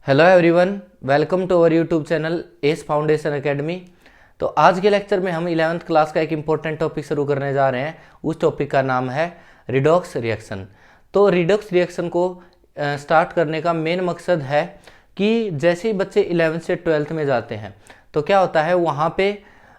Hello everyone, welcome to our YouTube channel S foundation academy. तो आज के lecture में हम 11th क्लास का एक इम्पोर्टेंट टॉपिक शुरू करने जा रहे हैं। उस टॉपिक का नाम है रिडॉक्स रिएक्शन। तो रिडॉक्स रिएक्शन को स्टार्ट करने का मेन मकसद है कि जैसे ही बच्चे 11th से 12th में जाते हैं तो क्या होता है, वहाँ पे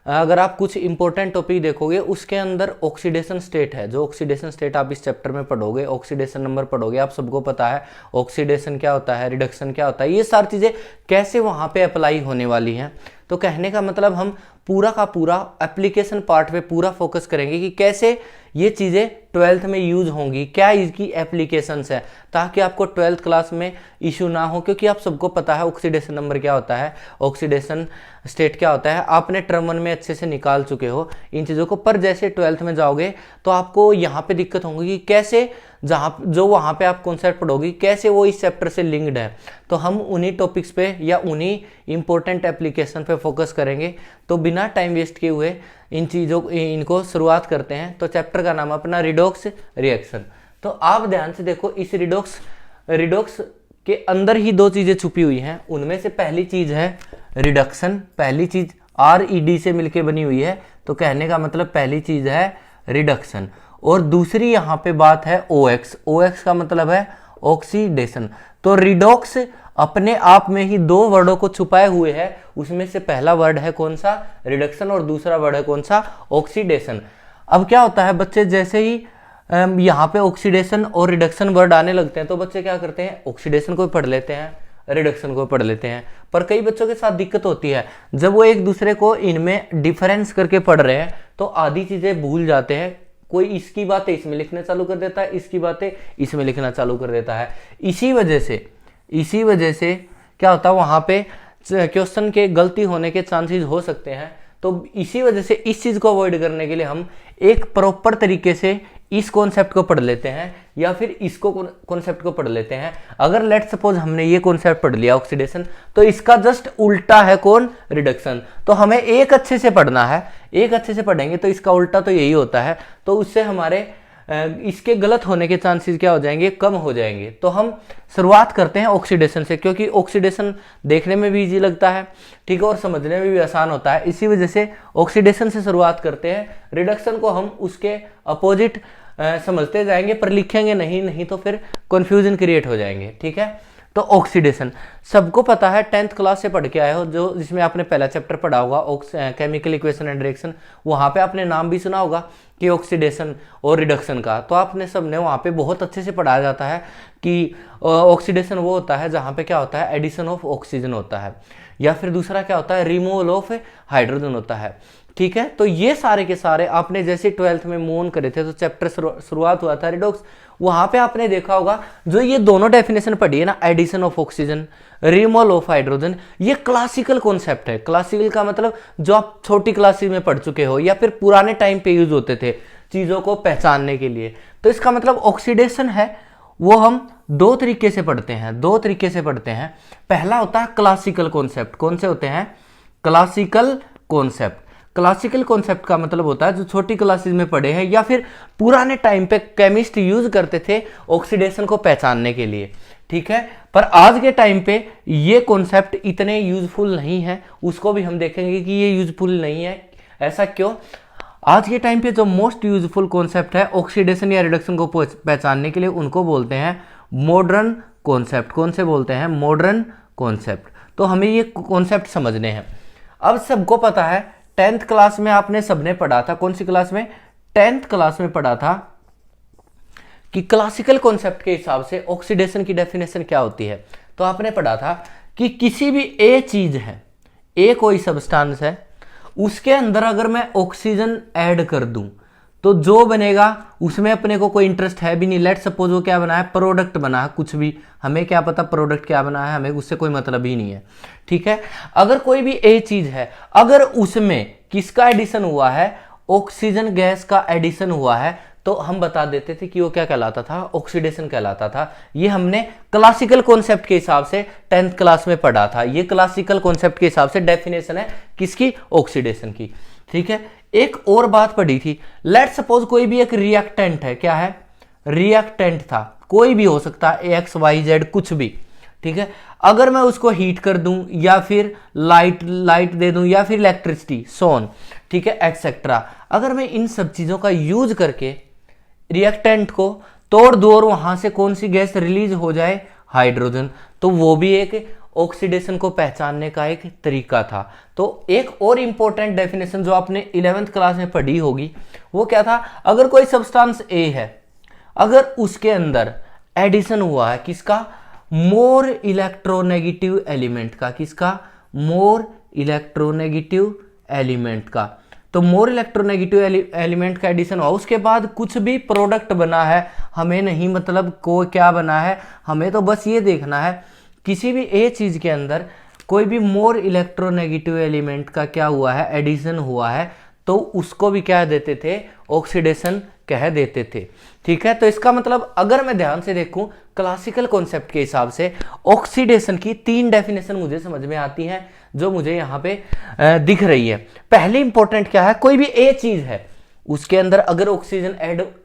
अगर आप कुछ इंपॉर्टेंट टॉपिक देखोगे उसके अंदर ऑक्सीडेशन स्टेट है। जो ऑक्सीडेशन स्टेट आप इस चैप्टर में पढ़ोगे, ऑक्सीडेशन नंबर पढ़ोगे, आप सबको पता है ऑक्सीडेशन क्या होता है, रिडक्शन क्या होता है, ये सारी चीज़ें कैसे वहाँ पे अप्लाई होने वाली हैं। तो कहने का मतलब हम पूरा का पूरा एप्लीकेशन पार्ट पे पूरा फोकस करेंगे कि कैसे ये चीज़ें 12th में यूज होंगी, क्या इसकी एप्लीकेशंस है, ताकि आपको 12th क्लास में इशू ना हो। क्योंकि आप सबको पता है ऑक्सीडेशन नंबर क्या होता है, ऑक्सीडेशन स्टेट क्या होता है, आपने टर्म 1 में अच्छे से निकाल चुके हो इन चीज़ों को। पर जैसे 12th में जाओगे तो आपको यहाँ पे दिक्कत होगी कि कैसे जो वहाँ पे आप कॉन्सेप्ट पढ़ोगी कैसे वो इस चैप्टर से लिंक्ड है। तो हम उन्हीं टॉपिक्स पे या उन्हीं इंपॉर्टेंट एप्लीकेशन पे फोकस करेंगे। तो बिना टाइम वेस्ट किए हुए इनको शुरुआत करते हैं। तो चैप्टर का नाम अपना रिडॉक्स रिएक्शन। तो आप ध्यान से देखो, इस रिडॉक्स के अंदर ही दो चीज़ें छुपी हुई हैं। उनमें से पहली चीज़ है रिडक्शन। पहली चीज़ RED से मिलके बनी हुई है, तो कहने का मतलब पहली चीज़ है रिडक्शन। और दूसरी यहाँ पे बात है OX का मतलब है ऑक्सीडेशन। तो रिडॉक्स अपने आप में ही दो वर्डों को छुपाए हुए है। उसमें से पहला वर्ड है कौन सा, रिडक्शन, और दूसरा वर्ड है कौन सा, ऑक्सीडेशन। अब क्या होता है, बच्चे जैसे ही यहाँ पे ऑक्सीडेशन और रिडक्शन वर्ड आने लगते हैं तो बच्चे क्या करते हैं, ऑक्सीडेशन को पढ़ लेते हैं, रिडक्शन को पढ़ लेते हैं। पर कई बच्चों के साथ दिक्कत होती है, जब वो एक दूसरे को इनमें डिफरेंस करके पढ़ रहे हैं तो आधी चीजें भूल जाते हैं। कोई इसकी बातें इसमें लिखना चालू कर देता है, इसकी बातें इसमें लिखना चालू कर देता है। इसी वजह से क्या होता है, वहाँ पे क्वेश्चन के गलती होने के चांसेस हो सकते हैं। तो इसी वजह से इस चीज़ को अवॉइड करने के लिए हम एक प्रॉपर तरीके से इस कॉन्सेप्ट को पढ़ लेते हैं या फिर इसको कॉन्सेप्ट को पढ़ लेते हैं। अगर लेट सपोज हमने ये कॉन्सेप्ट पढ़ लिया ऑक्सीडेशन, तो इसका जस्ट उल्टा है कौन, रिडक्शन। तो हमें एक अच्छे से पढ़ना है, एक अच्छे से पढ़ेंगे तो इसका उल्टा तो यही होता है। तो उससे हमारे इसके गलत होने के चांसेस क्या हो जाएंगे, कम हो जाएंगे। तो हम शुरुआत करते हैं ऑक्सीडेशन से, क्योंकि ऑक्सीडेशन देखने में भी इजी लगता है, ठीक है, और समझने में भी आसान होता है। इसी वजह से ऑक्सीडेशन से शुरुआत करते हैं। रिडक्शन को हम उसके अपोजिट समझते जाएंगे, पर लिखेंगे नहीं तो फिर कंफ्यूजन क्रिएट हो जाएंगे, ठीक है। तो ऑक्सीडेशन सबको पता है, 10th क्लास से पढ़ के आए हो, जो जिसमें आपने पहला चैप्टर पढ़ा होगा केमिकल इक्वेशन एंड रिएक्शन। वहाँ पे आपने नाम भी सुना होगा कि ऑक्सीडेशन और रिडक्शन का। तो आपने सबने वहाँ पे बहुत अच्छे से पढ़ाया जाता है कि ऑक्सीडेशन वो होता है जहाँ पे क्या होता है, एडिशन ऑफ ऑक्सीजन होता है, या फिर दूसरा क्या होता है, रिमूवल ऑफ हाइड्रोजन होता है, ठीक है। तो ये सारे के सारे आपने जैसे 12th में मूव ऑन करे थे तो चैप्टर शुरुआत हुआ था रिडॉक्स। वहां पे आपने देखा होगा जो ये दोनों डेफिनेशन पढ़ी है ना, addition of oxygen, removal of hydrogen, ये क्लासिकल कॉन्सेप्ट है। क्लासिकल का मतलब जो आप छोटी क्लासेस में पढ़ चुके हो या फिर पुराने टाइम पे यूज होते थे चीजों को पहचानने के लिए। तो इसका मतलब ऑक्सीडेशन है वो हम दो तरीके से पढ़ते हैं। पहला होता है क्लासिकल कॉन्सेप्ट। कौन से होते हैं, क्लासिकल कॉन्सेप्ट। क्लासिकल कॉन्सेप्ट का मतलब होता है जो छोटी क्लासेस में पढ़े हैं या फिर पुराने टाइम पे केमिस्ट यूज करते थे ऑक्सीडेशन को पहचानने के लिए, ठीक है। पर आज के टाइम पे ये कॉन्सेप्ट इतने यूजफुल नहीं है, उसको भी हम देखेंगे कि ये यूजफुल नहीं है। ऐसा क्यों? आज के टाइम पे जो मोस्ट यूजफुल कॉन्सेप्ट है ऑक्सीडेशन या रिडक्शन को पहचानने के लिए, उनको बोलते हैं मॉडर्न कॉन्सेप्ट। कौन से बोलते हैं, मॉडर्न कॉन्सेप्ट। तो हमें ये कॉन्सेप्ट समझने हैं। अब सबको पता है 10th क्लास में आपने सबने पढ़ा था, कौन सी क्लास में, 10th क्लास में पढ़ा था कि क्लासिकल कॉन्सेप्ट के हिसाब से ऑक्सीडेशन की डेफिनेशन क्या होती है। तो आपने पढ़ा था कि किसी भी ए चीज है, ए कोई सब्सटेंस है, उसके अंदर अगर मैं ऑक्सीजन ऐड कर दूं तो जो बनेगा उसमें अपने को कोई इंटरेस्ट है भी नहीं। लेट सपोज वो क्या बना है, प्रोडक्ट बना है, कुछ भी, हमें क्या पता प्रोडक्ट क्या बना है, हमें उससे कोई मतलब ही नहीं है, ठीक है। अगर कोई भी ए चीज है, अगर उसमें किसका एडिशन हुआ है, ऑक्सीजन गैस का एडिशन हुआ है, तो हम बता देते थे कि वो क्या कहलाता था, ऑक्सीडेशन कहलाता था। ये हमने क्लासिकल कॉन्सेप्ट के हिसाब से 10th क्लास में पढ़ा था। ये क्लासिकल कॉन्सेप्ट के हिसाब से डेफिनेशन है किसकी, ऑक्सीडेशन की, ठीक है। एक और बात पढ़ी थी, लेट सपोज कोई भी एक रिएक्टेंट है, क्या है, रिएक्टेंट था, कोई भी हो सकता है, XYZ कुछ भी, ठीक है। अगर मैं उसको हीट कर दूं या फिर लाइट दे दूं या फिर इलेक्ट्रिसिटी सोन, ठीक है, एक्सेट्रा, अगर मैं इन सब चीजों का यूज करके रिएक्टेंट को तोड़ दूं और वहां से कौन सी गैस रिलीज हो जाए, हाइड्रोजन, तो वो भी एक ऑक्सीडेशन को पहचानने का एक तरीका था। तो एक और इंपॉर्टेंट डेफिनेशन जो आपने 11th क्लास में पढ़ी होगी वो क्या था, अगर कोई सब्सटेंस ए है, अगर उसके अंदर एडिशन हुआ है किसका, मोर इलेक्ट्रोनेगेटिव एलिमेंट का, किसका, मोर इलेक्ट्रोनेगेटिव एलिमेंट का, तो मोर इलेक्ट्रोनेगेटिव एलिमेंट का एडिशन हुआ, उसके बाद कुछ भी प्रोडक्ट बना है, हमें नहीं मतलब को क्या बना है, हमें तो बस ये देखना है किसी भी ए चीज के अंदर कोई भी मोर इलेक्ट्रोनेगेटिव एलिमेंट का क्या हुआ है, एडिशन हुआ है, तो उसको भी क्या देते थे, ऑक्सीडेशन कह देते थे। ठीक है, तो इसका मतलब अगर मैं ध्यान से देखूं क्लासिकल कॉन्सेप्ट के हिसाब से ऑक्सीडेशन की 3 डेफिनेशन मुझे समझ में आती हैं जो मुझे यहाँ पे दिख रही है। पहली इंपॉर्टेंट क्या है, कोई भी ए चीज है उसके अंदर अगर ऑक्सीजन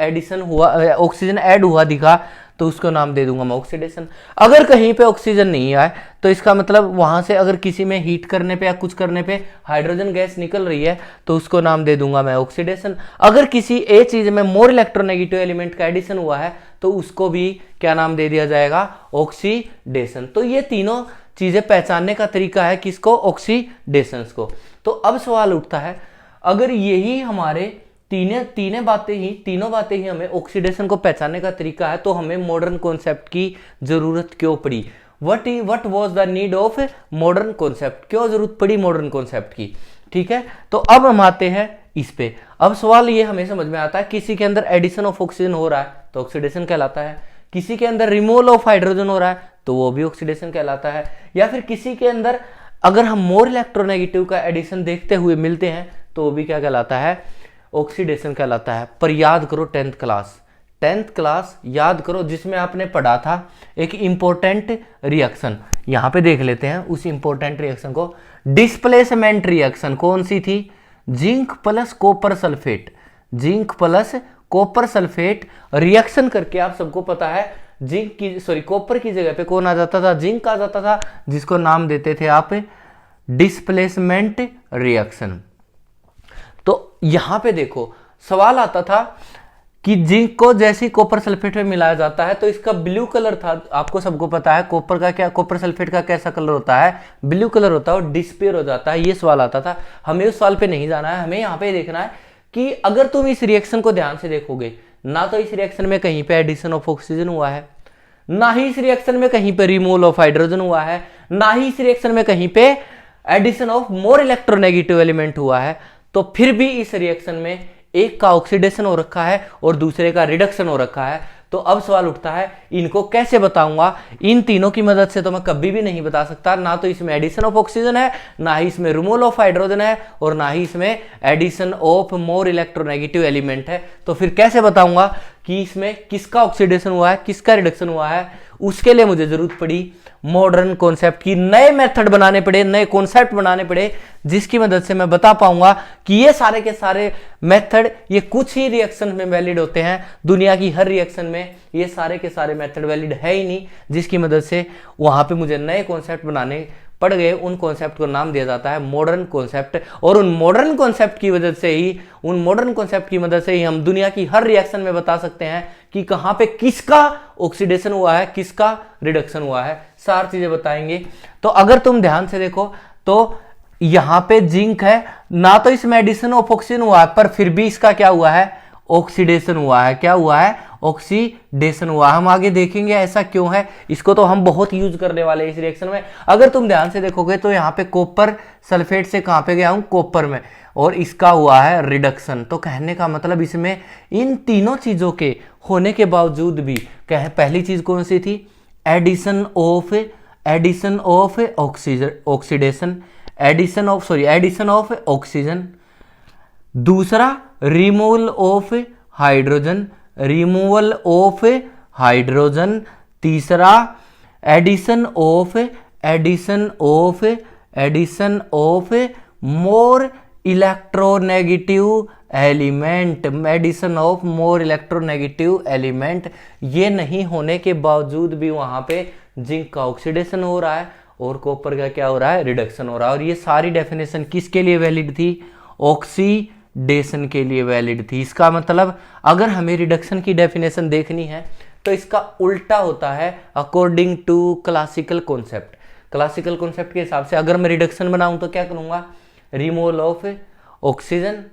एडिशन हुआ, ऑक्सीजन ऐड हुआ दिखा, तो उसको नाम दे दूंगा मैं ऑक्सीडेशन। अगर कहीं पे ऑक्सीजन नहीं आए तो इसका मतलब वहां से अगर किसी में हीट करने पे या कुछ करने पे हाइड्रोजन गैस निकल रही है तो उसको नाम दे दूंगा मैं ऑक्सीडेशन। अगर किसी ए चीज में मोर इलेक्ट्रोनेगेटिव एलिमेंट का एडिशन हुआ है तो उसको भी क्या नाम दे दिया जाएगा, ऑक्सीडेशन। तो ये तीनों चीजें पहचानने का तरीका है किसको, ऑक्सीडेशन को। तो अब सवाल उठता है, अगर यही हमारे तीनों बातें ही हमें ऑक्सीडेशन को पहचानने का तरीका है, तो हमें मॉडर्न कॉन्सेप्ट की जरूरत क्यों पड़ी, what was the need of modern concept, क्यों जरूरत पड़ी मॉडर्न कॉन्सेप्ट की। ठीक है, तो अब हम आते हैं इस पे। अब सवाल ये हमें समझ में आता है, किसी के अंदर एडिशन ऑफ ऑक्सीजन हो रहा है तो ऑक्सीडेशन कहलाता है, किसी के अंदर रिमूवल ऑफ हाइड्रोजन हो रहा है तो वो भी ऑक्सीडेशन कहलाता है, या फिर किसी के अंदर अगर हम मोर इलेक्ट्रोनेगेटिव का एडिशन देखते हुए मिलते हैं तो वो भी क्या कहलाता है, ऑक्सीडेशन कहलाता है। पर याद करो 10th क्लास याद करो जिसमें आपने पढ़ा था एक इंपॉर्टेंट रिएक्शन, यहां पे देख लेते हैं उस इंपॉर्टेंट रिएक्शन को। डिस्प्लेसमेंट रिएक्शन कौन सी थी, zinc plus copper sulphate, zinc plus copper sulphate reaction करके आप सबको पता है कॉपर की जगह पे कौन आ जाता था, जिंक आ जाता था, जिसको नाम देते थे आप डिस्प्लेसमेंट रिएक्शन। तो यहां पे देखो सवाल आता था कि जिंक को जैसे कॉपर सल्फेट में मिलाया जाता है तो इसका ब्लू कलर था, आपको सबको पता है कॉपर का क्या, कॉपर सल्फेट का कैसा कलर होता है, ब्लू कलर होता है और डिस्पेयर हो जाता है। ये सवाल आता था, हमें उस सवाल पे नहीं जाना है, हमें यहाँ पे देखना है कि अगर तुम इस रिएक्शन को ध्यान से देखोगे ना तो इस रिएक्शन में कहीं पे एडिशन ऑफ ऑक्सीजन हुआ है, ना ही इस रिएक्शन में कहीं पे रिमूवल ऑफ हाइड्रोजन हुआ है, ना ही इस रिएक्शन में कहीं पे addition of more electronegative element हुआ है, तो फिर भी इस रिएक्शन में एक का ऑक्सीडेशन हो रखा है और दूसरे का रिडक्शन हो रखा है। तो अब सवाल उठता है इनको कैसे बताऊंगा, इन तीनों की मदद से तो मैं कभी भी नहीं बता सकता, ना तो इसमें एडिशन ऑफ ऑक्सीजन है, ना ही इसमें रिमूवल ऑफ हाइड्रोजन है और ना ही इसमें addition of more electronegative element है। तो फिर कैसे बताऊंगा कि इसमें किसका ऑक्सीडेशन हुआ है, किसका रिडक्शन हुआ है। उसके लिए मुझे जरूरत पड़ी मॉडर्न कॉन्सेप्ट की, नए मेथड बनाने पड़े, नए कॉन्सेप्ट बनाने पड़े, जिसकी मदद से मैं बता पाऊंगा कि ये सारे के सारे मेथड ये कुछ ही रिएक्शन में वैलिड होते हैं, दुनिया की हर रिएक्शन में ये सारे के सारे मेथड वैलिड है ही नहीं, जिसकी मदद से वहां पे मुझे नए कॉन्सेप्ट बनाने पड़ गए। उन कॉन्सेप्ट को नाम दिया जाता है मॉडर्न कॉन्सेप्ट, और उन मॉडर्न कॉन्सेप्ट की वजह से ही, उन मॉडर्न कॉन्सेप्ट की मदद से ही हम दुनिया की हर रिएक्शन में बता सकते हैं कि कहां पे किसका ऑक्सीडेशन हुआ है, किसका रिडक्शन हुआ है, सारी चीजें बताएंगे। तो अगर तुम ध्यान से देखो तो यहां पे जिंक है, ना तो इसमें एडिशन ऑफ ऑक्सीजन हुआ है पर फिर भी इसका क्या हुआ है, ऑक्सीडेशन हुआ है। क्या हुआ है, ऑक्सीडेशन हुआ। हम आगे देखेंगे ऐसा क्यों है, इसको तो हम बहुत यूज करने वाले हैं इस रिएक्शन में। अगर तुम ध्यान से देखोगे तो यहाँ पे कॉपर सल्फेट से कहां पे गया हूं, कॉपर में, और इसका हुआ है रिडक्शन। तो कहने का मतलब इसमें इन तीनों चीजों के होने के बावजूद भी पहली चीज कौन सी थी, addition of oxidation, addition of oxygen. दूसरा रिमूवल ऑफ हाइड्रोजन, तीसरा addition of more electronegative element, ये नहीं होने के बावजूद भी वहां पे जिंक का ऑक्सीडेशन हो रहा है और कॉपर का क्या हो रहा है, रिडक्शन हो रहा है। और ये सारी डेफिनेशन किसके लिए वैलिड थी, ऑक्सीडेशन के लिए वैलिड थी। इसका मतलब अगर हमें रिडक्शन की डेफिनेशन देखनी है तो इसका उल्टा होता है according to classical concept. Classical concept के हिसाब से अगर मैं रिडक्शन बनाऊं तो क्या करूंगा, removal of oxygen,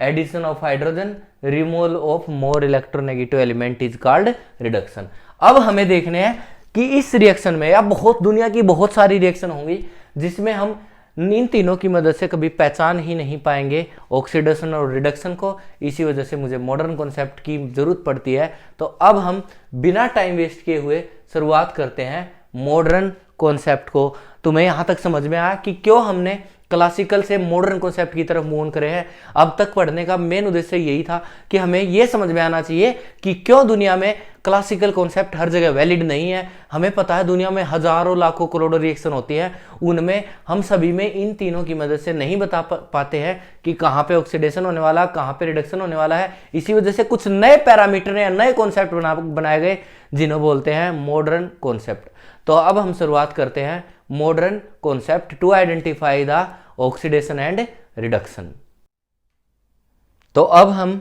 addition of hydrogen, removal of more electronegative element is called reduction. अब हमें देखने हैं कि इस रिएक्शन में, या बहुत दुनिया की बहुत सारी रिएक्शन होंगी जिसमें हम इन तीनों की मदद से कभी पहचान ही नहीं पाएंगे ऑक्सीडेशन और रिडक्शन को। इसी वजह से मुझे मॉडर्न कॉन्सेप्ट की जरूरत पड़ती है। तो अब हम बिना टाइम वेस्ट किए हुए शुरुआत करते हैं मॉडर्न कॉन्सेप्ट को। तुम्हें यहां तक समझ में आया कि क्यों हमने क्लासिकल से मॉडर्न कॉन्सेप्ट की तरफ मूव ऑन करे हैं। अब तक पढ़ने का मेन उद्देश्य यही था कि हमें यह समझ में आना चाहिए कि क्यों दुनिया में क्लासिकल कॉन्सेप्ट हर जगह वैलिड नहीं है। हमें पता है दुनिया में हजारों लाखों करोड़ों रिएक्शन होती है, उनमें हम सभी में इन तीनों की मदद से नहीं बता पाते हैं कि कहाँ पे ऑक्सीडेशन होने वाला, कहाँ पे रिडक्शन होने वाला है। इसी वजह से कुछ नए पैरामीटर या नए कॉन्सेप्ट बनाए गए जिन्हें बोलते हैं मॉडर्न कॉन्सेप्ट। तो अब हम शुरुआत करते हैं modern concept to identify the oxidation and reduction. तो अब हम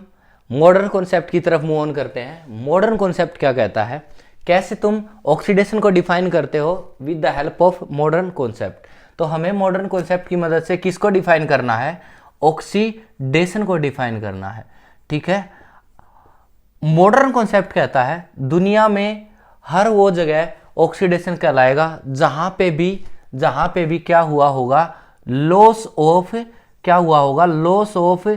मॉडर्न कॉन्सेप्ट की तरफ मूव ऑन करते हैं। मॉडर्न कॉन्सेप्ट क्या कहता है, कैसे तुम ऑक्सीडेशन को डिफाइन करते हो with the help of modern concept. तो हमें मॉडर्न कॉन्सेप्ट की मदद से किसको डिफाइन करना है, ऑक्सीडेशन को डिफाइन करना है। ठीक है, मॉडर्न कॉन्सेप्ट कहता है दुनिया में हर वो जगह ऑक्सीडेशन कहलाएगा जहां पे भी क्या हुआ होगा, loss of loss of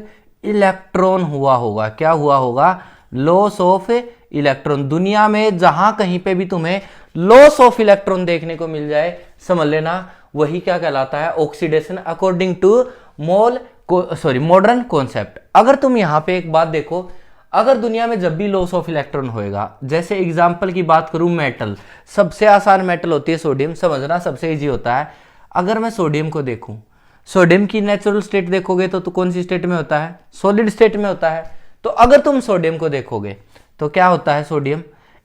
electron हुआ होगा। क्या हुआ होगा, लॉस ऑफ इलेक्ट्रॉन। दुनिया में जहां कहीं पे भी तुम्हें लॉस ऑफ इलेक्ट्रॉन देखने को मिल जाए, समझ लेना वही क्या कहलाता है, oxidation according to modern concept. अगर तुम यहां पे एक बात देखो, अगर दुनिया में जब भी लॉस ऑफ इलेक्ट्रॉन होएगा, जैसे एग्जांपल की बात करूं, मेटल, सबसे आसान मेटल होती है सोडियम, समझना सबसे इजी होता है। अगर मैं सोडियम को देखूं, सोडियम की नेचुरल स्टेट देखोगे तो कौन सी स्टेट में होता है, सॉलिड स्टेट में होता है। तो अगर तुम सोडियम को देखोगे तो क्या होता है, सोडियम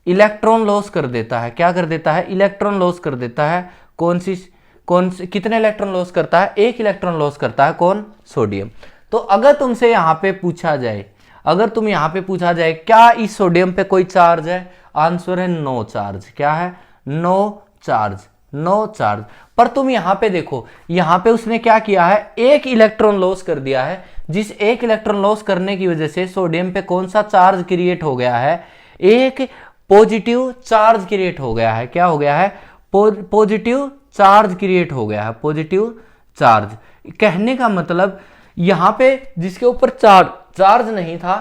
इलेक्ट्रॉन लॉस कर देता है। क्या कर देता है, इलेक्ट्रॉन लॉस कर देता है। कौन सी कितने इलेक्ट्रॉन लॉस करता है, एक इलेक्ट्रॉन लॉस करता है, कौन, सोडियम। तो अगर तुमसे यहां पे पूछा जाए, क्या इस सोडियम पे कोई चार्ज है, आंसर है नो चार्ज। क्या है, नो चार्ज। पर तुम यहां पे देखो, यहां पे उसने क्या किया है, एक इलेक्ट्रॉन लॉस कर दिया है। जिस एक इलेक्ट्रॉन लॉस करने की वजह से सोडियम पे कौन सा चार्ज क्रिएट हो गया है, एक पॉजिटिव चार्ज क्रिएट हो गया है। क्या हो गया है, पॉजिटिव चार्ज क्रिएट हो गया है, पॉजिटिव चार्ज। कहने का मतलब यहां पे जिसके ऊपर चार्ज नहीं था,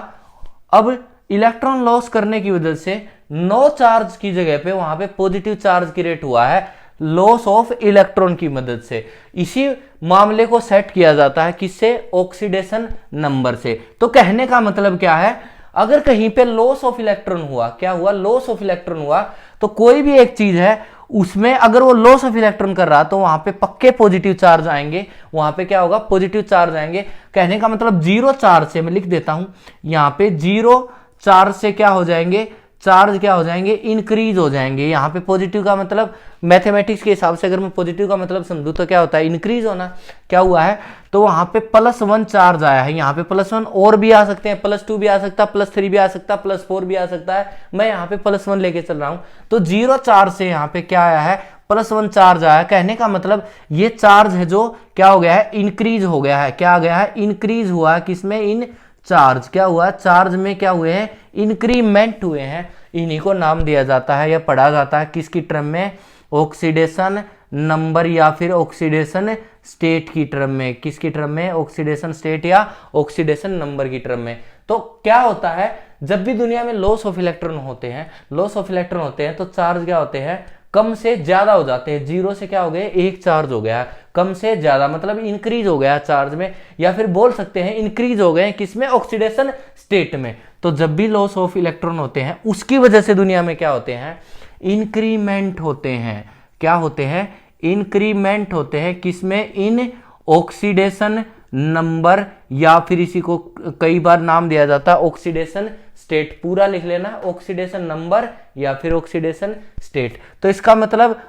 अब इलेक्ट्रॉन लॉस करने की वजह से नो चार्ज की जगह पे वहां पे पॉजिटिव चार्ज क्रिएट हुआ है, लॉस ऑफ इलेक्ट्रॉन की मदद से। इसी मामले को सेट किया जाता है किससे, ऑक्सीडेशन नंबर से। तो कहने का मतलब क्या है, अगर कहीं पे लॉस ऑफ इलेक्ट्रॉन हुआ, क्या हुआ, लॉस ऑफ इलेक्ट्रॉन हुआ, तो कोई भी एक चीज है उसमें अगर वो लॉस ऑफ इलेक्ट्रॉन कर रहा तो वहां पे पक्के पॉजिटिव चार्ज आएंगे, वहां पे क्या होगा, पॉजिटिव चार्ज आएंगे। कहने का मतलब जीरो चार्ज से, मैं लिख देता हूं यहां पे, जीरो चार्ज से क्या हो जाएंगे, चार्ज क्या हो जाएंगे, इंक्रीज हो जाएंगे। यहाँ पे पॉजिटिव का मतलब मैथमेटिक्स के हिसाब से अगर मैं पॉजिटिव का मतलब समझूं तो क्या होता है, इंक्रीज होना। क्या हुआ है, तो वहां पे +1 चार्ज आया है, यहाँ पे +1 और भी आ सकते हैं, +2 भी आ सकता है, +3 भी आ सकता है, +4 भी आ सकता है। मैं यहाँ पे +1 लेके चल रहा हूं, तो जीरो चार्ज से यहाँ पे क्या आया है, +1 चार्ज आया। कहने का मतलब ये चार्ज है जो क्या हो गया है, इंक्रीज हो गया है। क्या आ गया है, इंक्रीज हुआ है, किसमें, इन चार्ज। क्या हुआ, चार्ज में क्या हुए हैं, इंक्रीमेंट हुए हैं। इन्हीं को नाम दिया जाता है या पढ़ा जाता है किसकी टर्म में, ऑक्सीडेशन नंबर या फिर ऑक्सीडेशन स्टेट की टर्म में। किसकी टर्म में, ऑक्सीडेशन स्टेट या ऑक्सीडेशन नंबर की टर्म में। तो क्या होता है, जब भी दुनिया में लॉस ऑफ इलेक्ट्रॉन होते हैं तो चार्ज क्या होते हैं, कम से ज्यादा हो जाते हैं। जीरो से क्या हो गए, एक चार्ज हो गया, कम से ज्यादा मतलब इंक्रीज हो गया चार्ज में, या फिर बोल सकते हैं इंक्रीज हो गए किसमें, ऑक्सीडेशन स्टेट में। तो जब भी लॉस ऑफ इलेक्ट्रॉन होते हैं उसकी वजह से दुनिया में क्या होते हैं, इंक्रीमेंट होते हैं। क्या होते हैं, इंक्रीमेंट होते हैं किसमें, इन ऑक्सीडेशन नंबर, या फिर इसी को कई बार नाम दिया जाता है ऑक्सीडेशन स्टेट। पूरा लिख लेना, ऑक्सीडेशन नंबर या फिर ऑक्सीडेशन स्टेट। तो इसका मतलब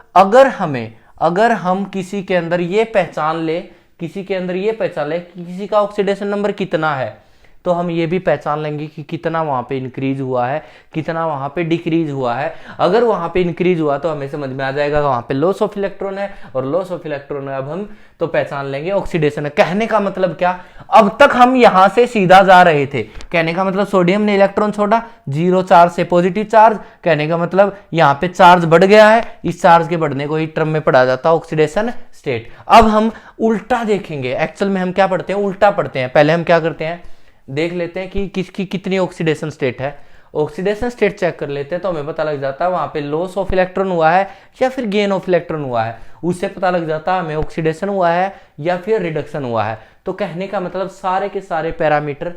अगर हम किसी के अंदर ये पहचान ले कि किसी का ऑक्सीडेशन नंबर कितना है, तो हम ये भी पहचान लेंगे कि कितना वहां पे इंक्रीज हुआ है, कितना वहां पे डिक्रीज हुआ है। अगर वहां पे इंक्रीज हुआ तो हमें समझ में आ जाएगा वहां पे लॉस ऑफ इलेक्ट्रॉन है, और लॉस ऑफ इलेक्ट्रॉन है अब हम तो पहचान लेंगे ऑक्सीडेशन है। कहने का मतलब क्या, अब तक हम यहां से सीधा जा रहे थे, कहने का मतलब सोडियम ने इलेक्ट्रॉन छोड़ा 0 चार्ज से पॉजिटिव चार्ज, कहने का मतलब यहाँ पे चार्ज बढ़ गया है, इस चार्ज के बढ़ने को ही टर्म में पढ़ा जाता है ऑक्सीडेशन स्टेट। अब हम उल्टा देखेंगे, एक्चुअल में हम क्या पढ़ते हैं, उल्टा पढ़ते हैं। पहले हम क्या करते हैं, देख लेते हैं कि किसकी कितनी ऑक्सीडेशन स्टेट है। ऑक्सीडेशन स्टेट चेक कर लेते हैं तो हमें पता लग जाता है वहां पे लॉस ऑफ इलेक्ट्रॉन हुआ है या फिर गेन ऑफ इलेक्ट्रॉन हुआ है। उससे पता लग जाता है हमें ऑक्सीडेशन हुआ है या फिर रिडक्शन हुआ है। तो कहने का मतलब सारे के सारे पैरामीटर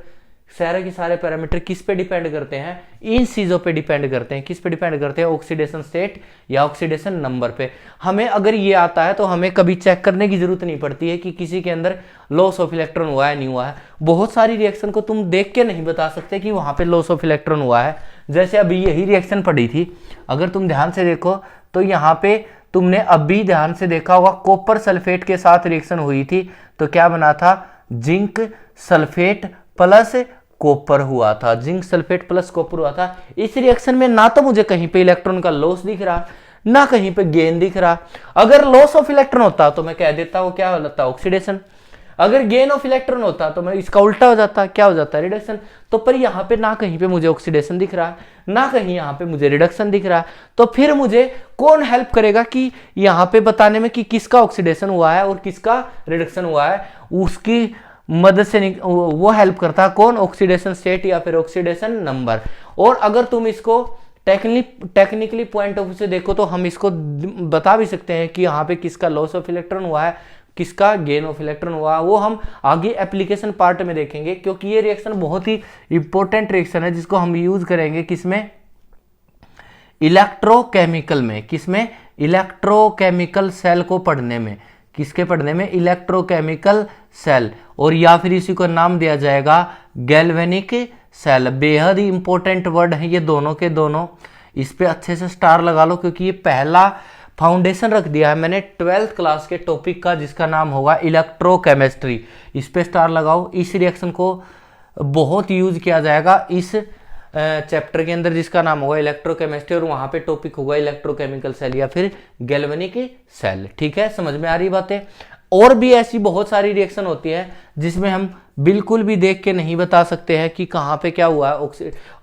किस पे डिपेंड करते हैं, इन चीजों पे डिपेंड करते हैं। किस पे डिपेंड करते हैं, ऑक्सीडेशन स्टेट या ऑक्सीडेशन नंबर पे। हमें अगर ये आता है तो हमें कभी चेक करने की जरूरत नहीं पड़ती है कि किसी के अंदर लॉस ऑफ इलेक्ट्रॉन हुआ है नहीं हुआ है। बहुत सारी रिएक्शन को तुम देख के नहीं बता सकते कि वहां पे लॉस ऑफ इलेक्ट्रॉन हुआ है। जैसे अभी यही रिएक्शन पड़ी थी, अगर तुम ध्यान से देखो तो यहाँ पे तुमने अभी ध्यान से देखा होगा कॉपर सल्फेट के साथ रिएक्शन हुई थी, तो क्या बना था, जिंक सल्फेट प्लस कॉपर हुआ था, जिंक सल्फेट प्लस कॉपर हुआ था। इस रिएक्शन में ना तो मुझे कहीं पे इलेक्ट्रॉन का लॉस दिख रहा, ना कहीं पे गेन दिख रहा। अगर लॉस ऑफ इलेक्ट्रॉन होता तो मैं कह देता वो क्या होता, ऑक्सीडेशन। अगर गेन ऑफ इलेक्ट्रॉन होता तो मैं इसका उल्टा हो जाता, क्या हो जाता, रिडक्शन। तो पर यहाँ पे ना कहीं पे मुझे ऑक्सीडेशन दिख रहा, ना कहीं यहाँ पे मुझे रिडक्शन दिख रहा। तो फिर मुझे कौन हेल्प करेगा कि यहाँ पे बताने में कि किसका ऑक्सीडेशन हुआ है और किसका रिडक्शन हुआ है, उसकी मदद से वो हेल्प करता है कौन, ऑक्सीडेशन स्टेट या फिर ऑक्सीडेशन नंबर। और अगर तुम इसको टेक्निकली पॉइंट ऑफ व्यू से देखो तो हम इसको बता भी सकते हैं कि यहाँ पे किसका लॉस ऑफ इलेक्ट्रॉन हुआ है, किसका गेन ऑफ इलेक्ट्रॉन हुआ। वो हम आगे एप्लीकेशन पार्ट में देखेंगे, क्योंकि ये रिएक्शन बहुत ही इंपॉर्टेंट रिएक्शन है जिसको हम यूज करेंगे किसमें, इलेक्ट्रोकेमिकल में। किसमें, इलेक्ट्रोकेमिकल सेल को पढ़ने में। किसके पढ़ने में, इलेक्ट्रोकेमिकल सेल, और या फिर इसी को नाम दिया जाएगा गैल्वेनिक सेल। बेहद ही इंपॉर्टेंट वर्ड है ये दोनों के दोनों। इस पे अच्छे से स्टार लगा लो, क्योंकि ये पहला फाउंडेशन रख दिया है मैंने 12th क्लास के टॉपिक का, जिसका नाम होगा इलेक्ट्रोकेमिस्ट्री। इस पे स्टार लगाओ। इस रिएक्शन को बहुत यूज किया जाएगा इस चैप्टर के अंदर, जिसका नाम होगा इलेक्ट्रोकेमिस्ट्री, और वहां पे टॉपिक होगा इलेक्ट्रोकेमिकल सेल या फिर गैल्वेनिक सेल। ठीक है, समझ में आ रही बातें। और भी ऐसी बहुत सारी रिएक्शन होती है जिसमें हम बिल्कुल भी देख के नहीं बता सकते हैं कि कहाँ पे क्या हुआ है,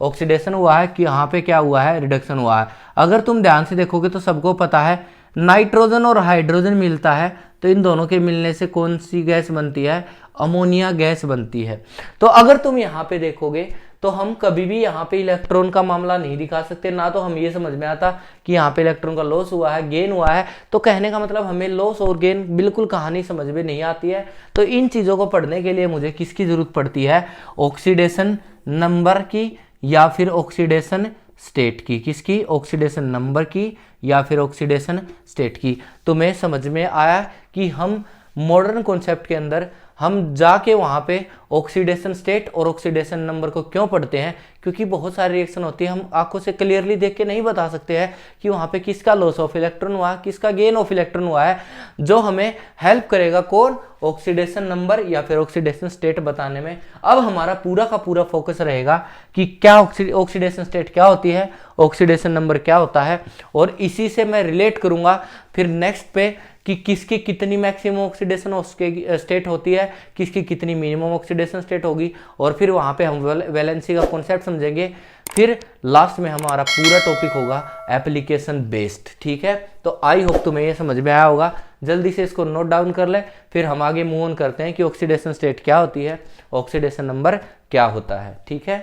ऑक्सीडेशन हुआ है, कि यहाँ पे क्या हुआ है, रिडक्शन हुआ है। अगर तुम ध्यान से देखोगे तो सबको पता है नाइट्रोजन और हाइड्रोजन मिलता है, तो इन दोनों के मिलने से कौन सी गैस बनती है, अमोनिया गैस बनती है। तो अगर तुम यहाँ पे देखोगे तो हम कभी भी यहाँ पे इलेक्ट्रॉन का मामला नहीं दिखा सकते, ना तो हम ये समझ में आता कि यहाँ पे इलेक्ट्रॉन का लॉस हुआ है, गेन हुआ है। तो कहने का मतलब हमें लॉस और गेन बिल्कुल कहानी समझ में नहीं आती है। तो इन चीज़ों को पढ़ने के लिए मुझे किसकी जरूरत पड़ती है, ऑक्सीडेशन नंबर की या फिर ऑक्सीडेशन स्टेट की। किसकी, ऑक्सीडेशन नंबर की या फिर ऑक्सीडेशन स्टेट की। तो मैं समझ में आया कि हम मॉडर्न कॉन्सेप्ट के अंदर हम जाके वहां पे ऑक्सीडेशन स्टेट और ऑक्सीडेशन नंबर को क्यों पढ़ते हैं, क्योंकि बहुत सारी रिएक्शन होती है हम आंखों से क्लियरली देख के नहीं बता सकते हैं कि वहां पे किसका लॉस ऑफ इलेक्ट्रॉन हुआ, किसका गेन ऑफ इलेक्ट्रॉन हुआ है। जो हमें हेल्प करेगा कौन, ऑक्सीडेशन नंबर या फिर ऑक्सीडेशन स्टेट बताने में। अब हमारा पूरा का पूरा फोकस रहेगा कि क्या ऑक्सीडेशन स्टेट क्या होती है, ऑक्सीडेशन नंबर क्या होता है, और इसी से मैं रिलेट करूंगा फिर नेक्स्ट पे कि किसकी कितनी मैक्सिमम ऑक्सीडेशन स्टेट होती है, किसकी कितनी मिनिमम ऑक्सीडेशन स्टेट होगी, और फिर वहां पे हम वैलेंसी का कॉन्सेप्ट समझेंगे। फिर लास्ट में हमारा पूरा टॉपिक होगा एप्लीकेशन बेस्ड। ठीक है, तो आई होप तुम्हें ये समझ में आया होगा। जल्दी से इसको नोट डाउन कर ले, फिर हम आगे मूव ऑन करते हैं कि ऑक्सीडेशन स्टेट क्या होती है, ऑक्सीडेशन नंबर क्या होता है। ठीक है,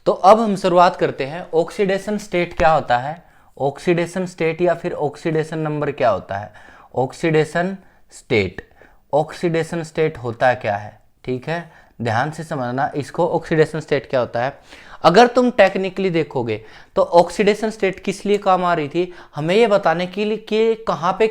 तो अब हम शुरुआत करते हैं, ऑक्सीडेशन स्टेट क्या होता है, ऑक्सीडेशन स्टेट या फिर ऑक्सीडेशन नंबर क्या होता है। ऑक्सीडेशन स्टेट होता क्या है, ठीक है, ध्यान से समझना इसको। ऑक्सीडेशन स्टेट क्या होता है, अगर तुम टेक्निकली देखोगे तो ऑक्सीडेशन स्टेट किस लिए काम आ रही थी, हमें ये बताने के लिए कि कहाँ पे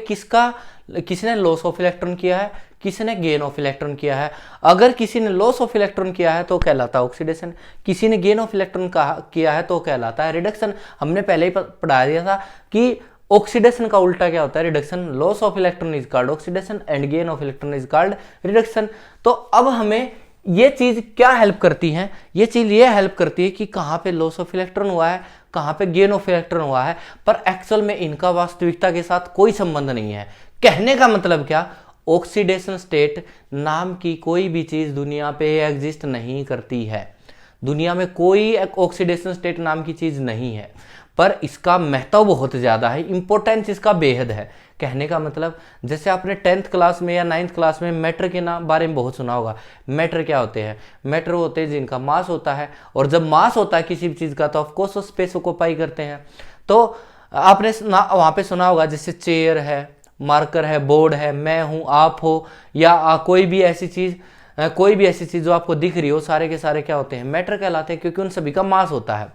किसने लॉस ऑफ इलेक्ट्रॉन किया है, किसने गेन ऑफ इलेक्ट्रॉन किया है। अगर किसी ने लॉस ऑफ इलेक्ट्रॉन किया है तो कहलाता है ऑक्सीडेशन, किसी ने गेन ऑफ इलेक्ट्रॉन किया है तो कहलाता है रिडक्शन। हमने पहले ही पढ़ा दिया था कि ऑक्सीडेशन का उल्टा क्या होता है, reduction. Loss of electron is called oxidation and gain of electron is called reduction. तो अब हमें ये चीज क्या हेल्प करती है, ये चीज ये हेल्प करती है कि कहाँ पे लॉस ऑफ इलेक्ट्रॉन हुआ है, कहाँ पे गेन ऑफ इलेक्ट्रॉन हुआ है, पर एक्चुअल में इनका वास्तविकता के साथ कोई संबंध नहीं है। कहने का मतलब क्या, ऑक्सीडेशन स्टेट नाम की कोई भी चीज दुनिया पे एग्जिस्ट नहीं करती है। दुनिया में कोई ऑक्सीडेशन स्टेट नाम की चीज नहीं है, पर इसका महत्व बहुत ज्यादा है, इंपॉर्टेंस इसका बेहद है। कहने का मतलब जैसे आपने 10th क्लास में या 9th क्लास में मैटर के नाम बारे में बहुत सुना होगा। मैटर क्या होते हैं, मैटर होते हैं जिनका मास होता है, और जब मास होता है किसी भी चीज का तो ऑफकोर्स वो स्पेस ऑक्यूपाई करते हैं। तो आपने वहां पे सुना होगा जैसे चेयर है, मार्कर है, बोर्ड है, मैं हूं, आप हो, या कोई भी ऐसी चीज जो आपको दिख रही हो, सारे के सारे क्या होते हैं, मैटर कहलाते हैं, क्योंकि उन सभी का मास होता है।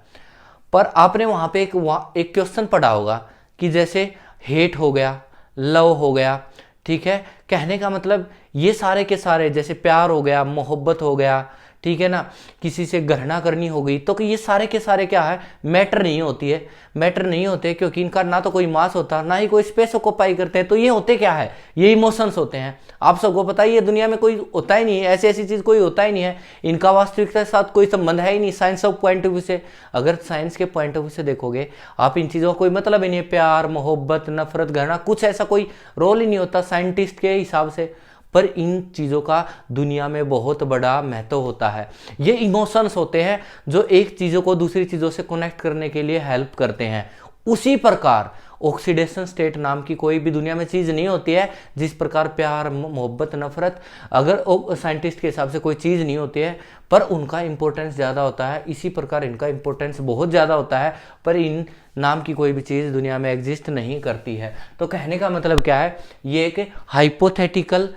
पर आपने वहां पे एक क्वेश्चन पढ़ा होगा कि जैसे हेट हो गया, लव हो गया, ठीक है। कहने का मतलब ये सारे के सारे, जैसे प्यार हो गया, मोहब्बत हो गया, ठीक है ना, किसी से घृणा करनी हो गई, तो ये सारे के सारे क्या है, मैटर नहीं होती है, मैटर नहीं होते, क्योंकि इनका ना तो कोई मास होता, ना ही कोई स्पेस ऑक्यूपाई करते हैं। तो ये होते क्या है, ये इमोशंस होते हैं। आप सबको पता है ये दुनिया में कोई होता ही नहीं है, ऐसी चीज कोई होता ही नहीं है, इनका वास्तविकता के साथ कोई संबंध है ही नहीं science of point of view से। अगर साइंस के पॉइंट ऑफ व्यू से देखोगे आप, इन चीजों का कोई मतलब ही नहीं है, प्यार, मोहब्बत, नफरत, घृणा, कुछ ऐसा कोई रोल ही नहीं होता साइंटिस्ट के हिसाब से। पर इन चीज़ों का दुनिया में बहुत बड़ा महत्व होता है। ये इमोशंस होते हैं जो एक चीज़ों को दूसरी चीज़ों से कनेक्ट करने के लिए हेल्प करते हैं। उसी प्रकार ऑक्सीडेशन स्टेट नाम की कोई भी दुनिया में चीज़ नहीं होती है, जिस प्रकार प्यार, मोहब्बत, नफरत अगर साइंटिस्ट के हिसाब से कोई चीज़ नहीं होती है, पर उनका इंपॉर्टेंस ज़्यादा होता है। इसी प्रकार इनका इंपॉर्टेंस बहुत ज़्यादा होता है, पर इन नाम की कोई भी चीज़ दुनिया में एग्जिस्ट नहीं करती है। तो कहने का मतलब क्या है, ये एक हाइपोथेटिकल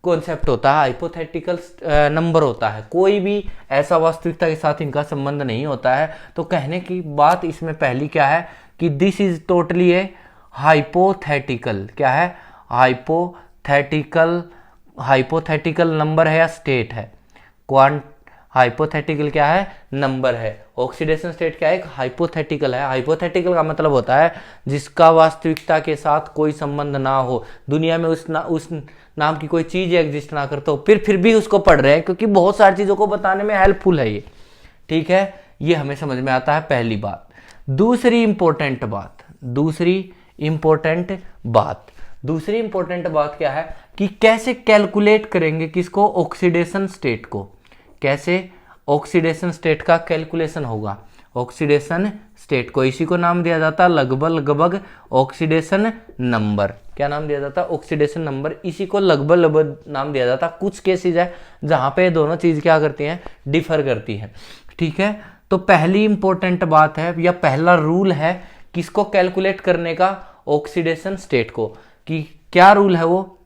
कॉन्सेप्ट होता है, हाइपोथेटिकल नंबर होता है, कोई भी ऐसा वास्तविकता के साथ इनका संबंध नहीं होता है। तो कहने की बात इसमें पहली क्या है कि this is totally A hypothetical, क्या है, हाइपोथेटिकल नंबर है या स्टेट है, हाइपोथेटिकल क्या है, नंबर है। ऑक्सीडेशन स्टेट क्या है, एक हाइपोथेटिकल है। हाइपोथेटिकल का मतलब होता है जिसका वास्तविकता के साथ कोई संबंध ना हो, दुनिया में उस नाम की कोई चीज एग्जिस्ट ना करते हो, फिर भी उसको पढ़ रहे हैं, क्योंकि बहुत सारी चीजों को बताने में हेल्पफुल है ये, ठीक है। ये हमें समझ में आता है पहली बात। दूसरी इंपॉर्टेंट बात क्या है कि कैसे कैलकुलेट करेंगे किसको, ऑक्सीडेशन स्टेट को, कैसे ऑक्सीडेशन स्टेट का कैलकुलेशन होगा। ऑक्सीडेशन स्टेट को इसी को नाम दिया जाता है लगभग ऑक्सीडेशन नंबर। क्या नाम दिया जाता है, ऑक्सीडेशन नंबर। इसी को लगभग नाम दिया जाता है। कुछ केसेस है जहां पे दोनों चीज क्या करती हैं, डिफर करती है, ठीक है। तो पहली इंपॉर्टेंट बात है या पहला रूल है किसको कैलकुलेट करने का, ऑक्सीडेशन स्टेट को। कि क्या रूल है वो,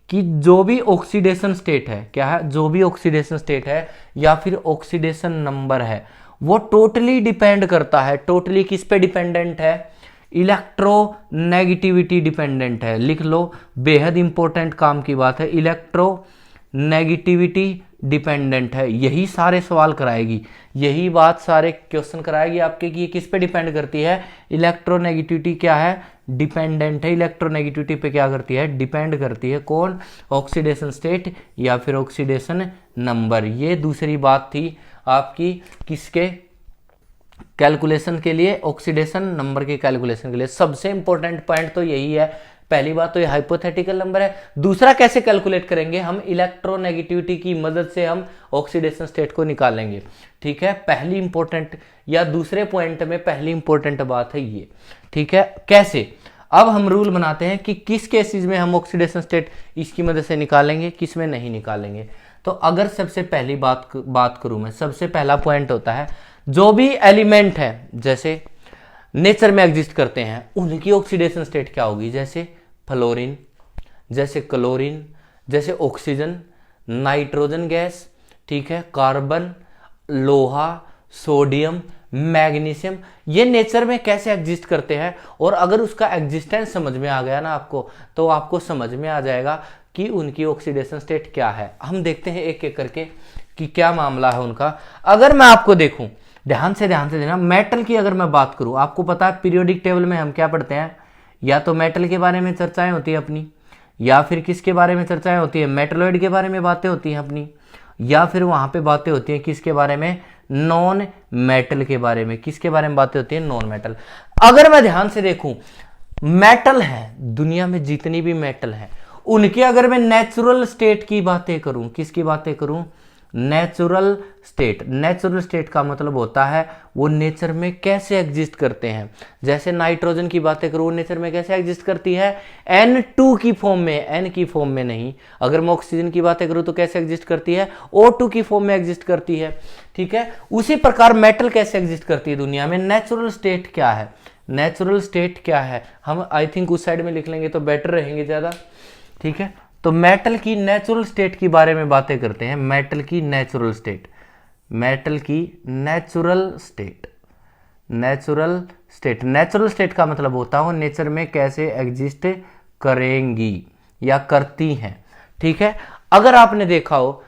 कि जो भी ऑक्सीडेशन स्टेट है, क्या है, जो भी ऑक्सीडेशन स्टेट है या फिर ऑक्सीडेशन नंबर है, वो टोटली डिपेंड करता है, टोटली किस पे डिपेंडेंट है, इलेक्ट्रोनेगेटिविटी डिपेंडेंट है। लिख लो, बेहद इंपॉर्टेंट काम की बात है, इलेक्ट्रोनेगेटिविटी डिपेंडेंट है। यही सारे सवाल कराएगी, यही बात सारे क्वेश्चन कराएगी आपके कि ये किस पे डिपेंड करती है, इलेक्ट्रोनेगेटिविटी क्या है, डिपेंडेंट है। इलेक्ट्रोनेगेटिविटी पे क्या करती है, डिपेंड करती है, कौन, ऑक्सीडेशन स्टेट या फिर ऑक्सीडेशन नंबर। ये दूसरी बात थी आपकी किसके कैलकुलेशन के लिए, ऑक्सीडेशन नंबर के कैलकुलेशन के लिए। सबसे इंपॉर्टेंट पॉइंट तो यही है। पहली बात तो ये हाइपोथेटिकल नंबर है। दूसरा कैसे कैलकुलेट करेंगे, हम इलेक्ट्रोनेगेटिविटी की मदद से हम ऑक्सीडेशन स्टेट को निकालेंगे, ठीक है। पहली इंपॉर्टेंट या दूसरे पॉइंट में पहली इंपॉर्टेंट बात है ये, ठीक है। कैसे, अब हम रूल बनाते हैं कि किस केसेस में हम ऑक्सीडेशन स्टेट इसकी मदद से निकालेंगे, किस में नहीं निकालेंगे। तो अगर सबसे पहली बात करूं मैं, सबसे पहला पॉइंट होता है जो भी एलिमेंट है जैसे नेचर में एग्जिस्ट करते हैं उनकी ऑक्सीडेशन स्टेट क्या होगी, जैसे फ्लोरीन, जैसे क्लोरीन, जैसे ऑक्सीजन, नाइट्रोजन गैस, ठीक है, कार्बन, लोहा, सोडियम, मैग्नीशियम, ये नेचर में कैसे एग्जिस्ट करते हैं। और अगर उसका एग्जिस्टेंस समझ में आ गया ना आपको, तो आपको समझ में आ जाएगा कि उनकी ऑक्सीडेशन स्टेट क्या है। हम देखते हैं एक एक करके कि क्या मामला है उनका। अगर मैं आपको देखूं, ध्यान से देना, मेटल की अगर मैं बात करूं, आपको पता है पीरियोडिक टेबल में हम क्या पढ़ते हैं, या तो मेटल के बारे में चर्चाएं होती है अपनी, या फिर किसके बारे में चर्चाएं होती है, मेटलॉइड के बारे में बातें होती हैं अपनी, या फिर वहां पे बातें होती हैं किसके बारे में, नॉन मेटल के बारे में। किसके बारे में बातें होती है, नॉन मेटल। अगर मैं ध्यान से देखूं, मेटल है, दुनिया में जितनी भी मेटल है उनके अगर मैं नेचुरल स्टेट की बातें करूं, किसकी बातें करूं, नेचुरल स्टेट। नेचुरल स्टेट का मतलब होता है वो नेचर में कैसे एग्जिस्ट करते हैं। जैसे नाइट्रोजन की बातें करूं, नेचर में कैसे एग्जिस्ट करती है, N2 की फॉर्म में, N की फॉर्म में नहीं। अगर मैं ऑक्सीजन की बातें करूं तो कैसे एग्जिस्ट करती है, O2 की फॉर्म में एग्जिस्ट करती है। ठीक है, उसी प्रकार मेटल कैसे एग्जिस्ट करती है दुनिया में, नेचुरल स्टेट क्या है, नेचुरल स्टेट क्या है। हम आई थिंक उस साइड में लिख लेंगे तो बेटर रहेंगे ज्यादा। ठीक है, तो मेटल की नेचुरल स्टेट के बारे में बातें करते हैं। मेटल की नेचुरल स्टेट, मेटल की natural state, natural state, natural state का मतलब होता है नेचर में कैसे एग्जिस्ट करेंगी या करती हैं। ठीक है, अगर आपने देखा हो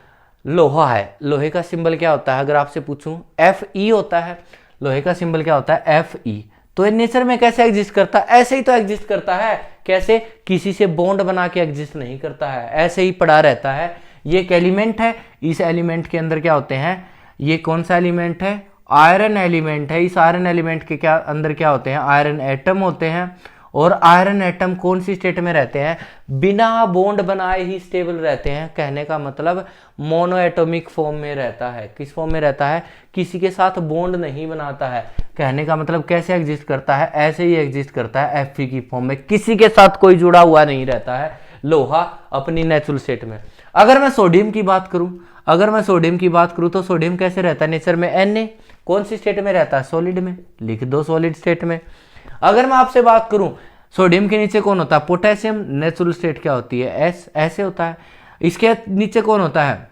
लोहा है, लोहे का सिंबल क्या होता है, अगर आपसे पूछूं Fe होता है, लोहे का सिंबल क्या होता है, Fe। तो ये नेचर में कैसे एग्जिस्ट करता है, ऐसे ही तो एग्जिस्ट करता है। कैसे, किसी से बॉन्ड बना के एग्जिस्ट नहीं करता है, ऐसे ही पड़ा रहता है। ये एक एलिमेंट है, इस एलिमेंट के अंदर क्या होते हैं, ये कौन सा एलिमेंट है, आयरन एलिमेंट है। इस आयरन एलिमेंट के क्या अंदर क्या होते हैं, आयरन एटम होते हैं। और आयरन एटम कौन सी स्टेट में रहते हैं, बिना बॉन्ड बनाए ही स्टेबल रहते हैं। कहने का मतलब मोनो एटॉमिक फॉर्म में रहता है। किस फॉर्म में रहता है, किसी के साथ बॉन्ड नहीं बनाता है। कहने का मतलब कैसे एग्जिस्ट करता है, ऐसे ही एग्जिस्ट करता है, Fe की फॉर्म में, किसी के साथ कोई जुड़ा हुआ नहीं रहता है लोहा अपनी नेचुरल स्टेट में। अगर मैं सोडियम की बात करूं, अगर मैं सोडियम की बात करूं तो सोडियम कैसे रहता है नेचर में, Na। कौन सी स्टेट में रहता है, सॉलिड में, लिख दो सॉलिड स्टेट में। अगर मैं आपसे बात करूं सोडियम के नीचे कौन होता है, पोटेशियम, नेचुरल स्टेट क्या होती है, S, ऐसे होता है। इसके नीचे कौन होता है,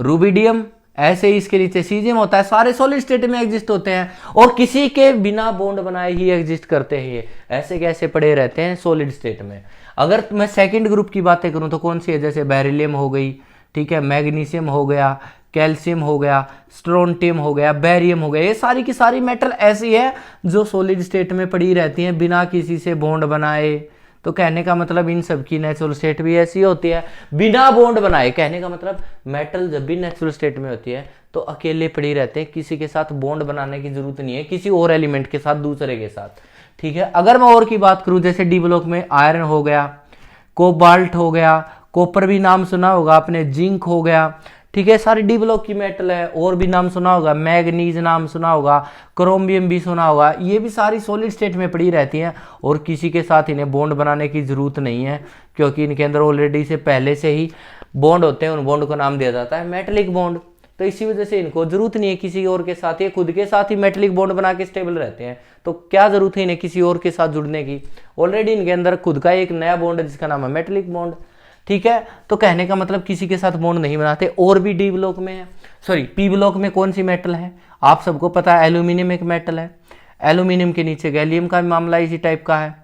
रुबिडियम, ऐसे ही इसके नीचे सीजियम होता है। सारे सॉलिड स्टेट में एग्जिस्ट होते हैं और किसी के बिना बॉन्ड बनाए ही एग्जिस्ट करते हैं। ये ऐसे कैसे पड़े रहते हैं सॉलिड स्टेट में। अगर मैं सेकंड ग्रुप की बातें करूं तो कौन सी है, जैसे बेरिलियम हो गई, ठीक है, मैग्नीशियम हो गया, कैल्शियम हो गया, स्ट्रोंटियम हो गया, बैरियम हो गया। ये सारी की सारी मेटल ऐसी है जो सॉलिड स्टेट में पड़ी रहती हैं बिना किसी से बॉन्ड बनाए। तो कहने का मतलब इन सब की नेचुरल स्टेट भी ऐसी होती है, बिना बॉन्ड बनाए। कहने का मतलब मेटल जब भी नेचुरल स्टेट में होती है तो अकेले पड़ी रहते हैं, किसी के साथ बॉन्ड बनाने की जरूरत नहीं है, किसी और एलिमेंट के साथ, दूसरे के साथ। ठीक है, अगर मैं और की बात करूं, जैसे डी ब्लॉक में आयरन हो गया, कोबाल्ट हो गया, कॉपर भी नाम सुना होगा आपने, जिंक हो गया। ठीक है, सारी डी ब्लॉक की मेटल है। और भी नाम सुना होगा, मैग्नीज नाम सुना होगा, क्रोमियम भी सुना होगा। ये भी सारी सॉलिड स्टेट में पड़ी रहती हैं और किसी के साथ इन्हें बॉन्ड बनाने की जरूरत नहीं है, क्योंकि इनके अंदर ऑलरेडी से पहले से ही बॉन्ड होते हैं। उन बॉन्ड को नाम दिया जाता है मेटलिक बॉन्ड। तो इसी वजह से इनको जरूरत नहीं है किसी और के साथ, ये खुद के साथ ही मेटलिक बॉन्ड बना के स्टेबल रहते हैं। तो क्या जरूरत है इन्हें किसी और के साथ जुड़ने की, ऑलरेडी इनके अंदर खुद का एक नया बॉन्ड है जिसका नाम है मेटलिक बॉन्ड। ठीक है, तो कहने का मतलब किसी के साथ बॉन्ड नहीं बनाते। और भी डी ब्लॉक में है, सॉरी पी ब्लॉक में कौन सी मेटल है, आप सबको पता है एल्यूमिनियम एक मेटल है। एल्यूमिनियम के नीचे गैलियम का मामला इसी टाइप का है।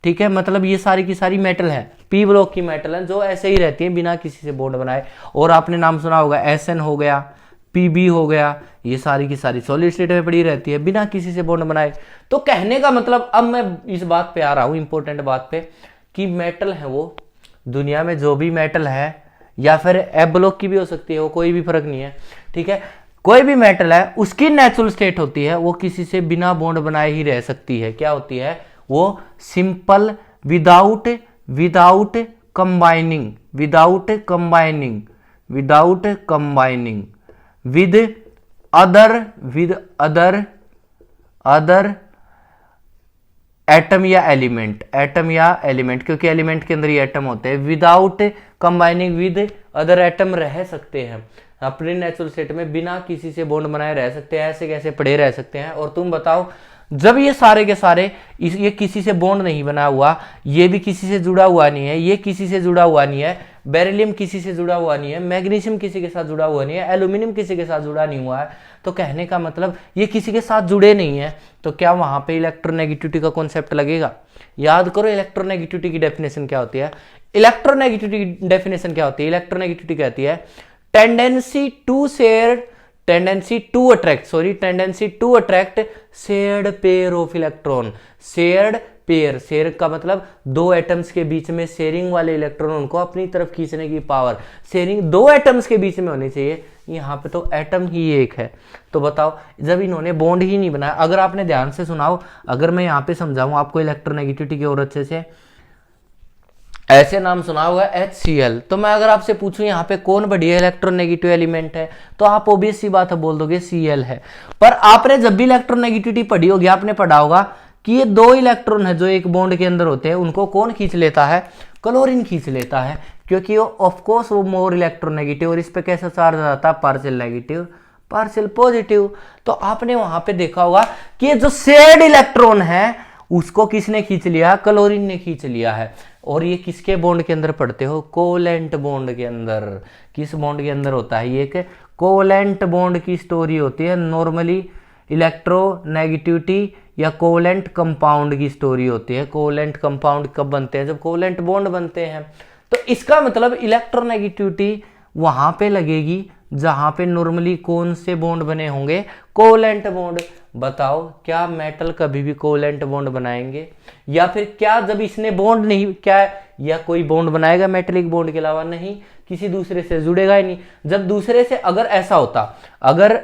ठीक है, मतलब ये सारी की सारी मेटल है, पी ब्लॉक की मेटल है, जो ऐसे ही रहती है बिना किसी से बॉन्ड बनाए। और आपने नाम सुना होगा Sn हो गया, Pb हो गया, ये सारी की सारी सॉलिड स्टेट में पड़ी रहती है बिना किसी से बॉन्ड बनाए। तो कहने का मतलब, अब मैं इस बात पे आ रहा हूं, इंपॉर्टेंट बात पे, कि मेटल है वो दुनिया में जो भी मेटल है, या फिर एफ ब्लॉक की भी हो सकती है, वो कोई भी फर्क नहीं है। ठीक है, कोई भी मेटल है उसकी नेचुरल स्टेट होती है वो किसी से बिना बॉन्ड बनाए ही रह सकती है। क्या होती है वो, simple, without combining, without combining with other atom या एलिमेंट, क्योंकि एलिमेंट के अंदर ये एटम होते हैं। Without combining with other atom रह सकते हैं अपने नेचुरल स्टेट में, बिना किसी से बॉन्ड बनाए रह सकते हैं। ऐसे कैसे पड़े रह सकते हैं। और तुम बताओ, जब ये सारे के सारे, ये किसी से बॉन्ड नहीं बना हुआ, ये भी किसी से जुड़ा हुआ नहीं है, ये किसी से जुड़ा हुआ नहीं है, बेरिलियम किसी से जुड़ा हुआ नहीं है, मैग्नीशियम किसी के साथ जुड़ा हुआ नहीं है, एल्यूमिनियम किसी के साथ जुड़ा नहीं हुआ है, तो कहने का मतलब ये किसी के साथ जुड़े नहीं है, तो क्या वहां पे इलेक्ट्रोनेगेटिविटी का कॉन्सेप्ट लगेगा? याद करो इलेक्ट्रोनेगेटिविटी की डेफिनेशन क्या होती है। इलेक्ट्रोनेगेटिविटी की डेफिनेशन क्या होती है? इलेक्ट्रोनेगेटिविटी कहती है tendency to attract shared pair of electron. Shared pair, share का मतलब दो एटम्स के बीच में शेयरिंग वाले इलेक्ट्रॉन उनको अपनी तरफ खींचने की पावर, शेयरिंग दो एटम्स के बीच में होनी चाहिए। यहाँ पे तो एटम ही एक है, तो बताओ जब इन्होंने बॉन्ड ही नहीं बनाया। अगर आपने ध्यान से सुनाओ, अगर मैं यहाँ पे समझाऊं आपको इलेक्ट्रोनेगेटिविटी की और अच्छे से, ऐसे नाम सुना होगा HCl, तो मैं अगर आपसे पूछूं यहाँ पे कौन बढ़िया इलेक्ट्रोनेगेटिव एलिमेंट है, तो आप ऑब्वियस सी बात है बोल दोगे Cl है। पर आपने जब भी इलेक्ट्रोनेगेटिविटी पढ़ी होगी, आपने पढ़ा होगा कि ये दो इलेक्ट्रॉन है जो एक बॉन्ड के अंदर होते हैं, उनको कौन खींच लेता है? क्लोरीन खींच लेता है, क्योंकि वो ऑफकोर्स वो मोर इलेक्ट्रोनेगेटिव, और इस पे कैसा चार्ज आता है? Partial negative, partial positive. तो आपने वहां पे देखा होगा कि ये जो शेयर्ड इलेक्ट्रॉन है उसको किसने खींच लिया? क्लोरीन ने खींच लिया है। और ये किसके बॉन्ड के अंदर पढ़ते हो? कोवेलेंट बॉन्ड के अंदर। किस बॉन्ड के अंदर होता है ये? कि कोवेलेंट बॉन्ड की स्टोरी होती है। नॉर्मली इलेक्ट्रोनेगेटिविटी या कोवेलेंट कंपाउंड की स्टोरी होती है। कोवेलेंट कंपाउंड कब बनते हैं? जब कोवेलेंट बॉन्ड बनते हैं। तो इसका मतलब इलेक्ट्रोनेगेटिविटी वहां पे लगेगी जहां पे नॉर्मली कौन से बॉन्ड बने होंगे? Covalent bond. बताओ क्या मेटल कभी भी कोवेलेंट बॉन्ड बनाएंगे? या फिर क्या जब इसने बॉन्ड नहीं, क्या या कोई बॉन्ड बनाएगा मेटेलिक बॉन्ड के अलावा? नहीं, किसी दूसरे से जुड़ेगा ही नहीं। जब दूसरे से अगर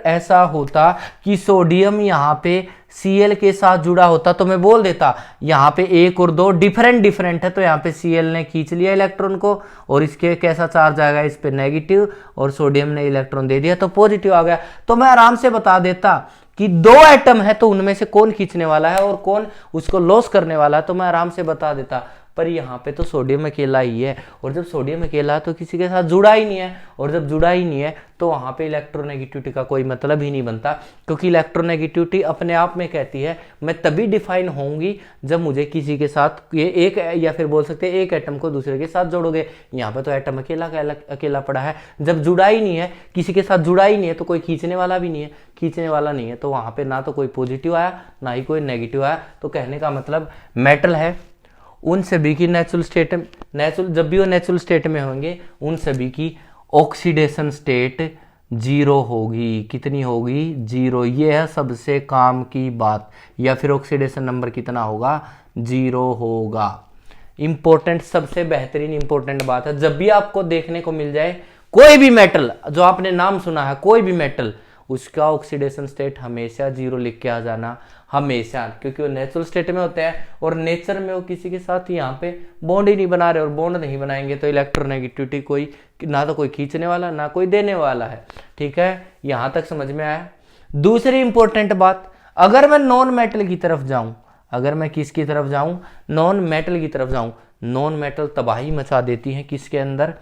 ऐसा होता कि सोडियम यहाँ पे Cl के साथ जुड़ा होता, तो मैं बोल देता यहाँ पे एक और दो डिफरेंट है, तो यहाँ पे Cl ने खींच लिया इलेक्ट्रॉन को, और इसके कैसा चार्ज आएगा? इस पे नेगेटिव, और सोडियम ने इलेक्ट्रॉन दे दिया तो पॉजिटिव आ गया। तो मैं आराम से बता देता कि दो एटम है, तो उनमें से कौन खींचने वाला है और कौन उसको लॉस करने वाला है, तो मैं आराम से बता देता। पर यहाँ पे तो सोडियम अकेला ही है, और जब सोडियम अकेला है तो किसी के साथ जुड़ा ही नहीं है, और जब जुड़ा ही नहीं है तो वहाँ पे इलेक्ट्रोनेगेटिविटी का कोई मतलब ही नहीं बनता, क्योंकि इलेक्ट्रोनेगेटिविटी अपने आप में कहती है मैं तभी डिफाइन होंगी जब मुझे किसी के साथ ये एक, या फिर बोल सकते हैं एक एटम को दूसरे के साथ जोड़ोगे। यहाँ पे तो एटम अकेला पड़ा है, जब जुड़ा ही नहीं है, किसी के साथ जुड़ा ही नहीं है, तो कोई खींचने वाला भी नहीं है, खींचने वाला नहीं है, तो वहाँ पे ना तो कोई पॉजिटिव आया ना ही कोई नेगेटिव आया। तो कहने का मतलब मेटल है, उन सभी की जब भी वो नेचुरल स्टेट में होंगे, उन सभी की ऑक्सीडेशन स्टेट जीरो होगी। कितनी होगी? जीरो। ये है सबसे काम की बात। या फिर ऑक्सीडेशन नंबर कितना होगा? जीरो होगा। इंपॉर्टेंट, सबसे बेहतरीन इंपॉर्टेंट बात है। जब भी आपको देखने को मिल जाए कोई भी मेटल जो आपने नाम सुना है, कोई भी मेटल, उसका ऑक्सीडेशन स्टेट हमेशा जीरो लिख के आ जाना, हमेशा, क्योंकि वो नेचुरल स्टेट में होते हैं, और नेचर में वो किसी के साथ यहाँ पे बॉन्ड ही नहीं बना रहे, और बॉन्ड नहीं बनाएंगे तो इलेक्ट्रोनेगेटिविटी कोई ना तो कोई खींचने वाला ना कोई देने वाला है। ठीक है, यहाँ तक समझ में आया। दूसरी इंपॉर्टेंट बात, अगर मैं नॉन मेटल की तरफ जाऊं, अगर मैं किसकी तरफ जाऊं? नॉन मेटल की तरफ जाऊं। नॉन मेटल तबाही मचा देती हैं किसके अंदर?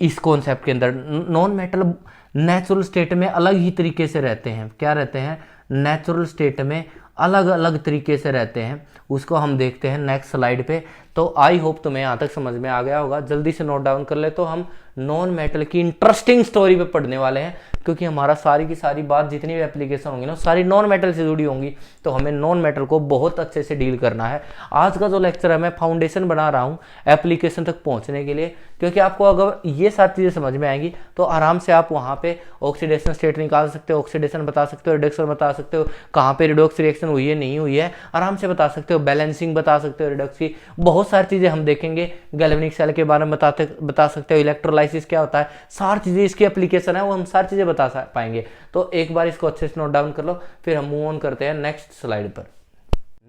इस कॉन्सेप्ट के अंदर। नॉन मेटल नेचुरल स्टेट में अलग ही तरीके से रहते हैं। क्या रहते हैं? नेचुरल स्टेट में अलग अलग तरीके से रहते हैं। उसको हम देखते हैं नेक्स्ट स्लाइड पे। तो आई होप तुम्हें यहाँ तक समझ में आ गया होगा। जल्दी से नोट डाउन कर ले। तो हम नॉन मेटल की इंटरेस्टिंग स्टोरी पे पढ़ने वाले हैं, क्योंकि हमारा सारी की सारी बात, जितनी भी एप्लीकेशन होंगी ना, सारी नॉन मेटल से जुड़ी होंगी, तो हमें नॉन मेटल को बहुत अच्छे से डील करना है। आज का जो लेक्चर है, मैं फाउंडेशन बना रहा हूँ एप्लीकेशन तक पहुँचने के लिए, क्योंकि आपको अगर ये सारी चीज़ें समझ में आएंगी तो आराम से आप वहाँ पे ऑक्सीडेशन स्टेट निकाल सकते हो, ऑक्सीडेशन बता सकते हो, रिडक्शन बता सकते हो, कहाँ पे रिडॉक्स रिएक्शन हुई है नहीं हुई है, आराम से बता सकते हो, बैलेंसिंग बता सकते हो रिडक्स की, बहुत सारी चीज़ें हम देखेंगे। गैल्वेनिक सेल के बारे में बता सकते हो, इलेक्ट्रोलाइसिस क्या होता है, सारी चीज़ें इसकी एप्लीकेशन है, वो हम सारी चीज़ें बता पाएंगे। तो एक बार इसको अच्छे से नोट डाउन कर लो, फिर हम मूव ऑन करते हैं नेक्स्ट स्लाइड पर।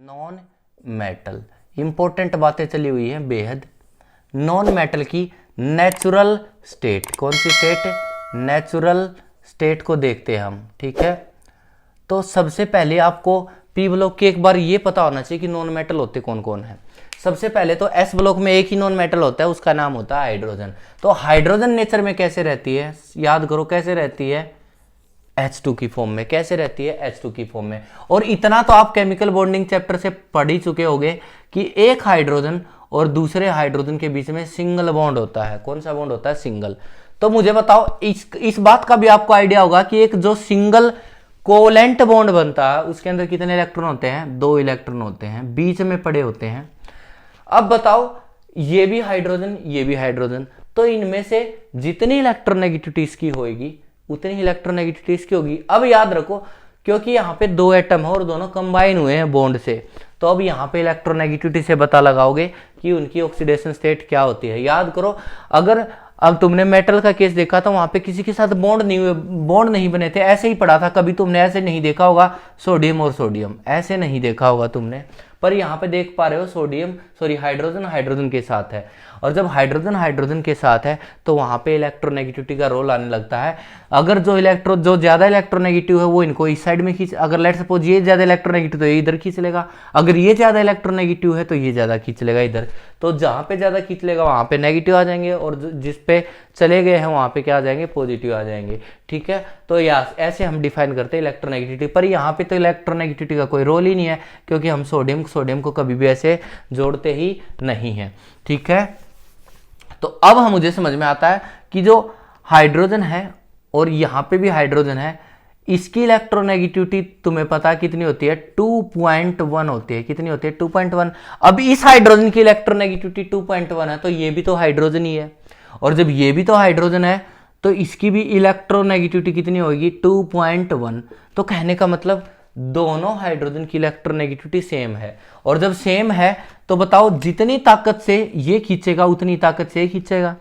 नॉन मेटल इंपॉर्टेंट बातें चली हुई हैं बेहद। नॉन मेटल की नेचुरल स्टेट, कौन सी स्टेट? नेचुरल स्टेट को देखते हैं हम। ठीक है, तो सबसे पहले आपको पी ब्लॉक की एक बार ये पता होना चाहिए कि नॉन मेटल होते कौन कौन है। सबसे पहले तो एस ब्लॉक में एक ही नॉन मेटल होता है, उसका नाम होता है हाइड्रोजन। तो हाइड्रोजन नेचर में कैसे रहती है? याद करो कैसे रहती है? H2 की फॉर्म में। कैसे रहती है? H2 की फॉर्म में। और इतना तो आप केमिकल बॉन्डिंग चैप्टर से पढ़ ही चुके होंगे कि एक हाइड्रोजन और दूसरे हाइड्रोजन के बीच में सिंगल बॉन्ड होता है। कौन सा बॉन्ड होता है? सिंगल। तो मुझे बताओ, इस बात का भी आपको आइडिया होगा कि एक जो सिंगल कोवेलेंट बॉन्ड बनता है उसके अंदर कितने इलेक्ट्रॉन होते हैं? 2 इलेक्ट्रॉन होते हैं, बीच में पड़े होते हैं। अब बताओ, ये भी हाइड्रोजन, ये भी हाइड्रोजन, तो इनमें से जितनी इलेक्ट्रोनेगेटिविटी इसकी होगी उतनी इलेक्ट्रोनेगेटिविटी इसकी होगी। अब याद रखो, क्योंकि यहाँ पे 2 एटम है और दोनों कंबाइन हुए हैं बॉन्ड से, तो अब यहाँ पे इलेक्ट्रोनेगेटिविटी से पता लगाओगे कि उनकी ऑक्सीडेशन स्टेट क्या होती है। याद करो, अगर अब तुमने मेटल का केस देखा था, वहां पे किसी के साथ बॉन्ड नहीं बने थे, ऐसे ही पड़ा था। कभी तुमने ऐसे नहीं देखा होगा सोडियम और सोडियम, ऐसे नहीं देखा होगा तुमने, पर यहाँ पे देख पा रहे हो हाइड्रोजन हाइड्रोजन के साथ है। और जब हाइड्रोजन हाइड्रोजन के साथ है तो वहां पे इलेक्ट्रोनेगेटिविटी का रोल आने लगता है। अगर जो ज्यादा इलेक्ट्रोनेगेटिव है वो इनको इस साइड में खींच, अगर लेट सपोज ये ज्यादा इलेक्ट्रोनेगेटिव तो ये इधर खींच लेगा, अगर ये ज्यादा इलेक्ट्रोनेगेटिव है तो ये ज्यादा खींच लेगा इधर। तो जहां पे ज्यादा खींच लेगा वहां पे नेगेटिव आ जाएंगे, और जिस पे चले गए हैं वहां पे क्या आ जाएंगे? पॉजिटिव आ जाएंगे। ठीक है, तो ऐसे हम डिफाइन करते हैं इलेक्ट्रोनेगेटिविटी। पर यहाँ पे तो इलेक्ट्रोनेगेटिविटी का कोई रोल ही नहीं है, क्योंकि हम सोडियम को कभी भी ऐसे जोड़ते ही नहीं है। ठीक है, तो अब हम मुझे समझ में आता है कि जो हाइड्रोजन है और यहाँ पे भी हाइड्रोजन है, इसकी इलेक्ट्रोनेगेटिविटी तुम्हें पता है कितनी होती है? 2.1 होती है। कितनी होती है? 2.1। अब इस हाइड्रोजन की इलेक्ट्रोनेगेटिविटी 2.1 है, तो ये भी तो हाइड्रोजन ही है, और जब ये भी तो हाइड्रोजन है तो इसकी भी इलेक्ट्रोनेगेटिविटी कितनी होगी? 2.1। तो कहने का मतलब दोनों हाइड्रोजन की इलेक्ट्रोनेगेटिविटी सेम है, और जब सेम है तो बताओ, जितनी ताकत से ये खींचेगा उतनी ताकत से ये खींचेगा,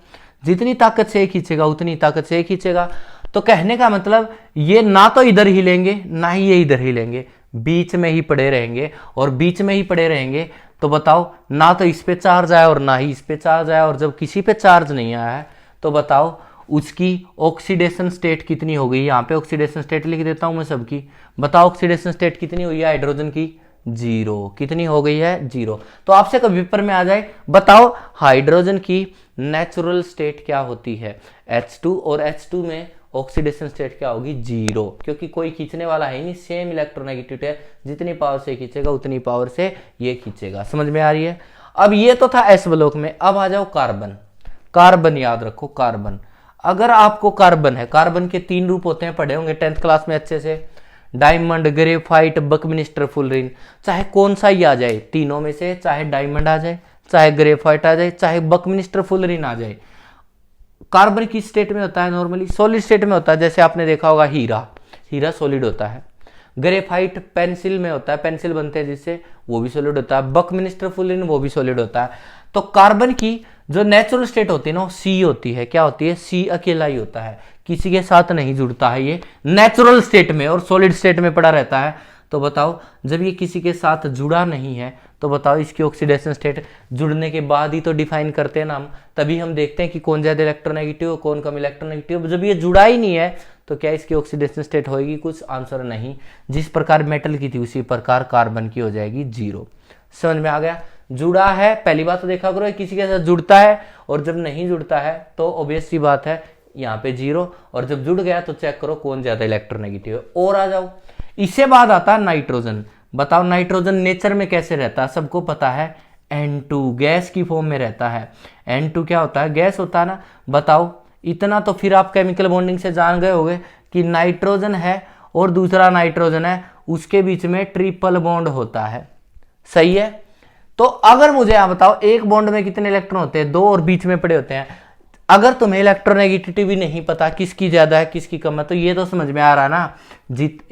जितनी ताकत से ये खींचेगा उतनी ताकत से ये खींचेगा। तो कहने का मतलब ये ना तो इधर हिलेंगे ना ही ये इधर हिलेंगे, बीच में ही पड़े रहेंगे, और बीच में ही पड़े रहेंगे तो बताओ, ना तो इस पे चार्ज आया और ना ही इस पे चार्ज आया, और जब किसी पे चार्ज नहीं आया है तो बताओ उसकी ऑक्सीडेशन स्टेट कितनी हो गई? यहाँ पे ऑक्सीडेशन स्टेट लिख देता हूं मैं सबकी। बताओ ऑक्सीडेशन स्टेट कितनी हुई है हाइड्रोजन की? 0। कितनी हो गई है? 0। तो आपसे कभी पेपर में आ जाए, बताओ हाइड्रोजन की नेचुरल स्टेट क्या होती है? H2, और H2 में ऑक्सीडेशन स्टेट क्या होगी? 0, क्योंकि कोई खींचने वाला है नहीं, सेम इलेक्ट्रोनेगेटिविटी है, जितनी पावर से खींचेगा उतनी पावर से ये खींचेगा। समझ में आ रही है? अब ये तो था S ब्लॉक में। अब आ जाओ कार्बन। कार्बन याद रखो, कार्बन। अगर आपको कार्बन के 3 रूप होते हैं, पढ़े होंगे 10th क्लास में अच्छे से, डायमंड, ग्रेफाइट, बकमिस्टर फुलरिन। चाहे कौन सा ही आ जाए तीनों में से, चाहे डायमंड आ जाए, चाहे ग्रेफाइट आ जाए, चाहे बकमिस्टर फुलरिन आ जाए, कार्बन की स्टेट में होता है नॉर्मली सॉलिड स्टेट में होता है। जैसे आपने देखा होगा हीरा सॉलिड होता है। ग्रेफाइट पेंसिल में होता है, पेंसिल बनते हैं जिससे, वो भी सॉलिड होता है। बकमिस्टर फुलरिन वो भी सॉलिड होता है। तो कार्बन की जो नेचुरल स्टेट होती है ना, सी होती है। क्या होती है? सी अकेला ही होता है, किसी के साथ नहीं जुड़ता है ये नेचुरल स्टेट में, और सॉलिड स्टेट में पड़ा रहता है। तो बताओ, जब ये किसी के साथ जुड़ा नहीं है तो बताओ इसकी ऑक्सीडेशन स्टेट जुड़ने के बाद ही तो डिफाइन करते हैं ना हम, तभी हम देखते हैं कि कौन ज्यादा इलेक्ट्रोनेगेटिव कौन कम इलेक्ट्रोनेगेटिव। जब ये जुड़ा ही नहीं है तो क्या इसकी ऑक्सीडेशन स्टेट होगी? कुछ आंसर नहीं। जिस प्रकार मेटल की थी उसी प्रकार कार्बन की हो जाएगी 0। समझ में आ गया? जुड़ा है, पहली बात तो देखा करो किसी के साथ जुड़ता है, और जब नहीं जुड़ता है तो ऑब्वियस सी बात है यहाँ पे 0, और जब जुड़ गया तो चेक करो कौन ज्यादा इलेक्ट्रोनेगेटिव है। और आ जाओ, इससे बाद आता है नाइट्रोजन। बताओ नाइट्रोजन नेचर में कैसे रहता है? सबको पता है, N2 गैस की फॉर्म में रहता है। N2 क्या होता है? गैस होता है ना। बताओ, इतना तो फिर आप केमिकल बॉन्डिंग से जान गए होंगे कि नाइट्रोजन है और दूसरा नाइट्रोजन है, उसके बीच में ट्रिपल बॉन्ड होता है। सही है? तो अगर मुझे आप बताओ, एक बॉन्ड में कितने इलेक्ट्रॉन होते हैं? 2, और बीच में पड़े होते हैं। अगर तुम्हें इलेक्ट्रोनेगेटिविटी भी नहीं पता किसकी ज्यादा है किसकी कम है, तो ये तो समझ में आ रहा ना,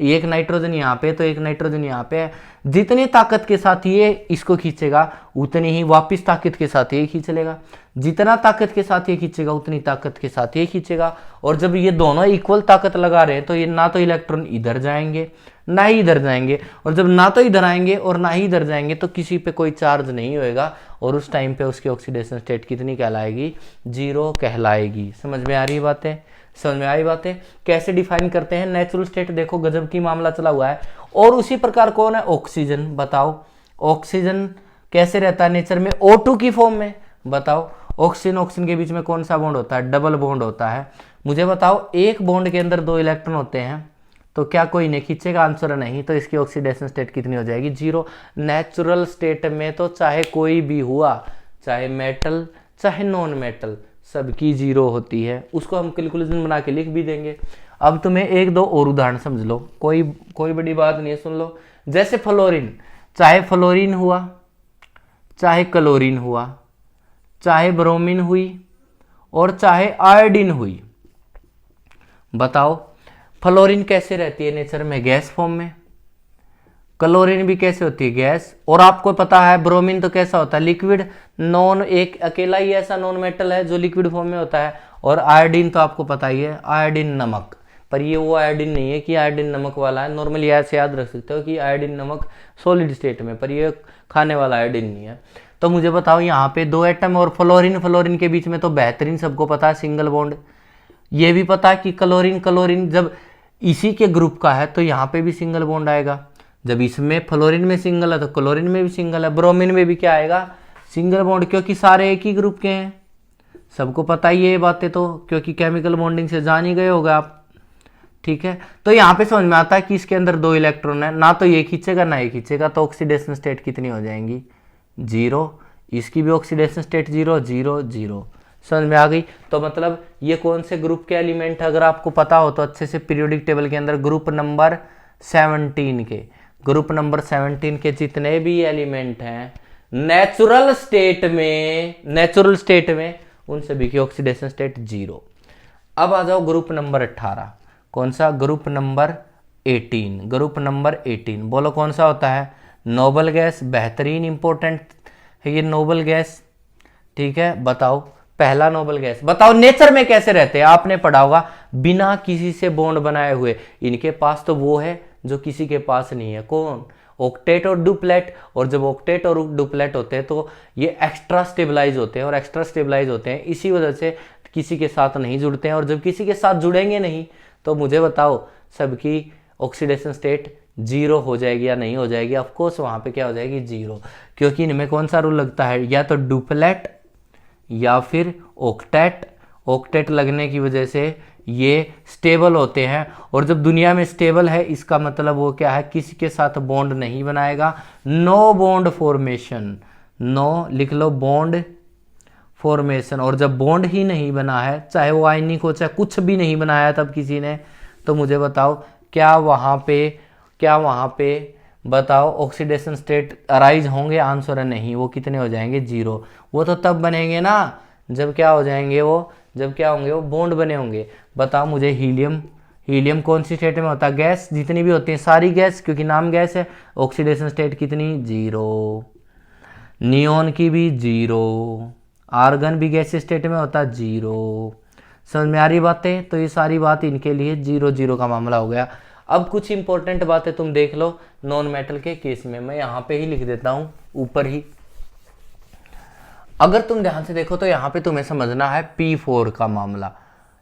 एक नाइट्रोजन यहाँ पे तो एक नाइट्रोजन यहाँ पे है, जितनी ताकत के साथ ये इसको खींचेगा उतनी ही वापस ताकत के साथ ये खींच लेगा, जितना ताकत के साथ ये खींचेगा उतनी ताकत के साथ ये खींचेगा। और जब ये दोनों इक्वल ताकत लगा रहे हैं तो ये ना तो इलेक्ट्रॉन इधर जाएंगे ना ही इधर जाएंगे, और जब ना तो इधर आएंगे और ना ही इधर जाएंगे तो किसी पे कोई चार्ज नहीं होएगा, और उस टाइम पे उसकी ऑक्सीडेशन स्टेट कितनी कहलाएगी? 0 कहलाएगी। समझ में आ रही बातें? समझ में आई बातें? कैसे डिफाइन करते हैं नेचुरल स्टेट? देखो गजब की मामला चला हुआ है। और उसी प्रकार कौन है? ऑक्सीजन। बताओ ऑक्सीजन कैसे रहता है नेचर में? O2 की फॉर्म में। बताओ ऑक्सीजन के बीच में कौन सा बॉन्ड होता है? डबल बॉन्ड होता है। मुझे बताओ, एक बॉन्ड के अंदर 2 इलेक्ट्रॉन होते हैं तो क्या कोई नहीं खींचेगा? आंसर नहीं। तो इसकी ऑक्सीडेशन स्टेट कितनी हो जाएगी? 0। नेचुरल स्टेट में तो चाहे कोई भी हुआ चाहे मेटल चाहे नॉन मेटल, सबकी जीरो होती है। उसको हम कैलकुलेशन बना के लिख भी देंगे। अब तुम्हें एक दो और उदाहरण समझ लो, कोई बड़ी बात नहीं है, सुन लो। जैसे फ्लोरीन, चाहे फ्लोरीन हुआ, चाहे क्लोरीन हुआ, चाहे ब्रोमीन हुई और चाहे आयोडीन हुई, बताओ फ्लोरीन कैसे रहती है नेचर में? गैस फॉर्म में। क्लोरीन भी कैसे होती है? गैस। और आपको पता है ब्रोमीन तो कैसा होता है? लिक्विड। नॉन, एक अकेला ही ऐसा नॉन मेटल है जो लिक्विड फॉर्म में होता है। और आयोडीन तो आपको पता ही है, आयोडीन नमक। पर ये वो आयोडीन नहीं है कि आयोडीन नमक वाला है। नॉर्मली ऐसे याद रख सकते हो कि आयोडीन नमक सॉलिड स्टेट में, पर ये खाने वाला आयोडीन नहीं है। तो मुझे बताओ यहाँ पे दो एटम और फ्लोरीन के बीच में तो बेहतरीन सबको पता है सिंगल बॉन्ड। ये भी पता है कि क्लोरीन जब इसी के ग्रुप का है तो यहाँ पे भी सिंगल बॉन्ड आएगा। जब इसमें फ्लोरीन में सिंगल है तो क्लोरीन में भी सिंगल है। ब्रोमीन में भी क्या आएगा? सिंगल बॉन्ड, क्योंकि सारे एक ही ग्रुप के हैं। सबको पता ही है ये बातें तो, क्योंकि केमिकल बॉन्डिंग से जान ही गए होगा आप। ठीक है, तो यहाँ पे समझ में आता है कि इसके अंदर दो इलेक्ट्रॉन है, ना तो ये खींचेगा ना ये खींचेगा, तो ऑक्सीडेशन स्टेट कितनी हो जाएंगी? 0। इसकी भी ऑक्सीडेशन स्टेट 0 0 0। समझ में आ गई? तो मतलब ये कौन से ग्रुप के एलिमेंट, अगर आपको पता हो तो अच्छे से पीरियोडिक टेबल के अंदर ग्रुप नंबर 17 के, ग्रुप नंबर 17 के जितने भी एलिमेंट हैं नेचुरल स्टेट में उन सभी की ऑक्सीडेशन स्टेट 0। अब आ जाओ ग्रुप नंबर 18। कौन सा? Group number 18। ग्रुप नंबर 18 बोलो कौन सा होता है? Noble gas. बेहतरीन इंपॉर्टेंट है ये नोबल गैस। ठीक है, बताओ पहला नोबल गैस, बताओ नेचर में कैसे रहते हैं? आपने पढ़ा होगा, बिना किसी से बॉन्ड बनाए हुए। इनके पास तो वो है जो किसी के पास नहीं है। कौन? ऑक्टेट और डुप्लेट। और जब ऑक्टेट और डुप्लेट होते हैं तो ये एक्स्ट्रा स्टेबलाइज होते हैं, और एक्स्ट्रा स्टेबलाइज होते हैं इसी वजह से किसी के साथ नहीं जुड़ते हैं। और जब किसी के साथ जुड़ेंगे नहीं तो मुझे बताओ सबकी ऑक्सीडेशन स्टेट 0 हो जाएगी या नहीं हो जाएगी? ऑफकोर्स वहां पे क्या हो जाएगी? 0, क्योंकि इनमें कौन सा रूल लगता है? या तो डुप्लेट या फिर ऑक्टेट। ऑक्टेट लगने की वजह से ये स्टेबल होते हैं, और जब दुनिया में स्टेबल है इसका मतलब वो क्या है? किसी के साथ बॉन्ड नहीं बनाएगा। No bond formation. नो लिख लो, बॉन्ड फॉर्मेशन। और जब बॉन्ड ही नहीं बना है, चाहे वो आयनिक हो चाहे कुछ भी नहीं बनाया तब किसी ने, तो मुझे बताओ क्या वहां पे बताओ ऑक्सीडेशन स्टेट अराइज होंगे? आंसर है नहीं। वो कितने हो जाएंगे? 0। वो तो तब बनेंगे ना जब क्या हो जाएंगे वो? जब क्या होंगे? वो बॉन्ड बने होंगे। बताओ मुझे हीलियम कौन सी स्टेट में होता है? गैस। जितनी भी होती है सारी गैस, क्योंकि नाम गैस है। ऑक्सीडेशन स्टेट कितनी? 0। नियोन की भी 0। आर्गन भी गैस स्टेट में होता है 0। समझ में आ रही बातें? तो ये सारी बात इनके लिए 0 0 का मामला हो गया। अब कुछ इंपॉर्टेंट बातें तुम देख लो नॉन मेटल के केस में, मैं यहाँ पे ही लिख देता हूँ ऊपर ही। अगर तुम ध्यान से देखो तो यहाँ पे तुम्हें समझना है P4 का मामला।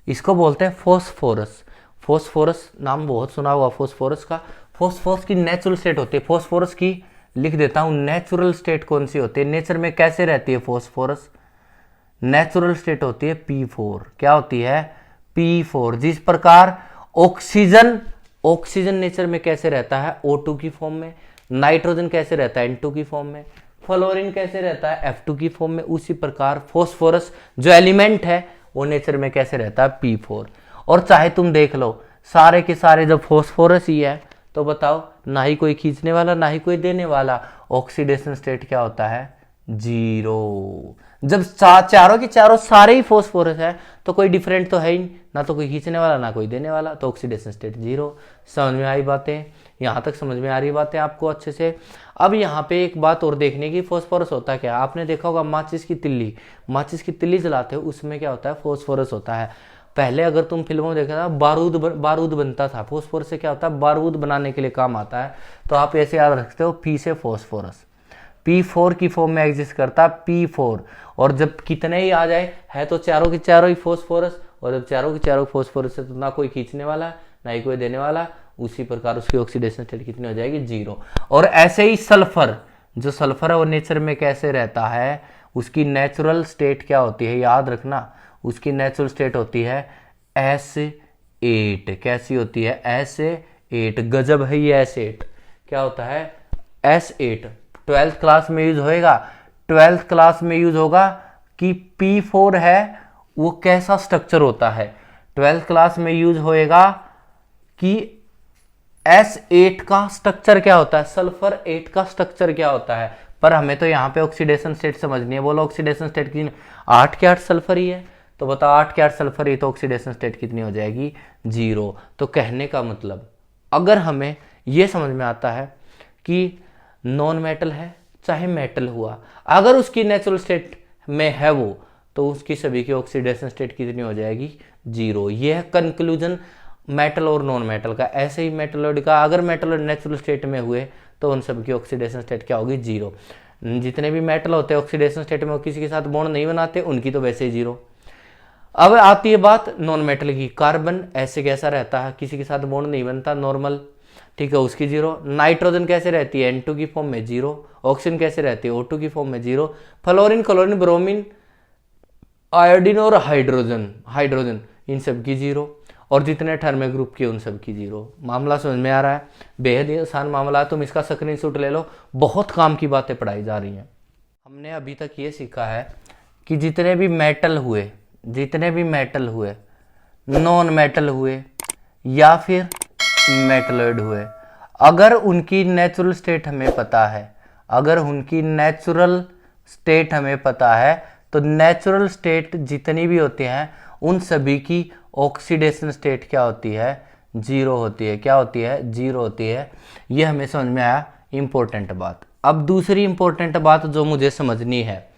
इसको बोलते हैं फॉस्फोरस। फॉस्फोरस नाम बहुत सुना हुआ फॉस्फोरस का। फॉस्फोरस की नेचुरल स्टेट होती है, फॉस्फोरस की लिख देता हूँ नेचुरल स्टेट कौन सी होती है? नेचर में कैसे रहती है फॉस्फोरस? नेचुरल स्टेट होती है P4। क्या होती है? P4। जिस प्रकार ऑक्सीजन नेचर में कैसे रहता है? O2 की फॉर्म में। नाइट्रोजन कैसे रहता है? N2 की फॉर्म में। फ्लोरीन कैसे रहता है? F2 की फॉर्म में। उसी प्रकार फॉस्फोरस जो एलिमेंट है वो नेचर में कैसे रहता है? P4। और चाहे तुम देख लो सारे के सारे जब फॉस्फोरस ही है तो बताओ ना ही कोई खींचने वाला ना ही कोई देने वाला, ऑक्सीडेशन स्टेट क्या होता है? 0। जब चारों के चारों सारे ही फॉस्फोरस है तो कोई डिफरेंट तो है ही, ना तो कोई खींचने वाला ना कोई देने वाला, तो ऑक्सीडेशन स्टेट 0। समझ में आई बातें? यहाँ तक समझ में आ रही बातें आपको अच्छे से? अब यहाँ पे एक बात और देखने की, फॉस्फोरस होता क्या? आपने देखा होगा माचिस की तिल्ली जलाते हो उसमें क्या होता है? फॉस्फोरस होता है। पहले अगर तुम फिल्मों में देखा था बारूद बनता था। फॉस्फोरस से क्या होता है? बारूद बनाने के लिए काम आता है। तो आप ऐसे याद रखते हो, पी से फॉस्फोरस, P4 की फॉर्म में एग्जिस्ट करता है P4। और जब कितने ही आ जाए है तो चारों के चारों ही फॉस्फोरस, और जब चारों के चारों फॉस्फोरस है तो ना कोई खींचने वाला ना ही कोई देने वाला, उसी प्रकार उसकी ऑक्सीडेशन स्टेट कितनी हो जाएगी? 0। और ऐसे ही सल्फर, जो सल्फर है वो नेचर में कैसे रहता है? उसकी नेचुरल स्टेट क्या होती है? याद रखना, उसकी नेचुरल स्टेट होती है S8। कैसी होती है? S8। गजब है ये S8। क्या होता है? S8 12th क्लास में यूज होएगा। ट्वेल्थ क्लास में यूज होगा कि P4 है वो कैसा स्ट्रक्चर होता है। ट्वेल्थ क्लास में यूज होएगा कि S8 का स्ट्रक्चर क्या होता है, सल्फर 8 का स्ट्रक्चर क्या होता है। पर हमें तो यहाँ पे ऑक्सीडेशन स्टेट समझनी है। बोलो ऑक्सीडेशन स्टेट की 8 के 8 सल्फर ही है, तो बताओ 8 के 8 सल्फर ही, तो ऑक्सीडेशन स्टेट कितनी हो जाएगी, 0। तो कहने का मतलब अगर हमें ये समझ में आता है कि नॉन मेटल है चाहे मेटल हुआ, अगर उसकी नेचुरल स्टेट में है वो, तो उसकी सभी की ऑक्सीडेशन स्टेट कितनी हो जाएगी, 0। यह है कंक्लूजन मेटल और नॉन मेटल का। ऐसे ही मेटलॉइड का अगर मेटलॉइड नेचुरल स्टेट में हुए तो उन सब की ऑक्सीडेशन स्टेट क्या होगी, 0। जितने भी मेटल होते हैं ऑक्सीडेशन स्टेट में किसी के साथ बॉन्ड नहीं बनाते, उनकी तो वैसे ही 0। अब आती है बात नॉन मेटल की। कार्बन ऐसे कैसा रहता है, किसी के साथ बॉन्ड नहीं बनता, नॉर्मल, ठीक है, उसकी 0। नाइट्रोजन कैसे रहती है, N2 की फॉर्म में 0। ऑक्सीजन कैसे रहती है, O2 की फॉर्म में 0। फ्लोरीन, क्लोरीन, ब्रोमीन, आयोडीन और हाइड्रोजन इन सब की 0। और जितने टर्म है ग्रुप के उन सब की 0। मामला समझ में आ रहा है, बेहद ही आसान मामला है, तुम इसका स्क्रीनशॉट ले लो, बहुत काम की बातें पढ़ाई जा रही हैं। हमने अभी तक ये सीखा है कि जितने भी मेटल हुए, नॉन मेटल हुए या फिर मेटलॉइड हुए, अगर उनकी नेचुरल स्टेट हमें पता है, तो नेचुरल स्टेट जितनी भी होती हैं उन सभी की ऑक्सीडेशन स्टेट क्या होती है, 0 होती है। क्या होती है, 0 होती है। ये हमें समझ में आया इंपॉर्टेंट बात। अब दूसरी इंपॉर्टेंट बात जो मुझे समझनी है,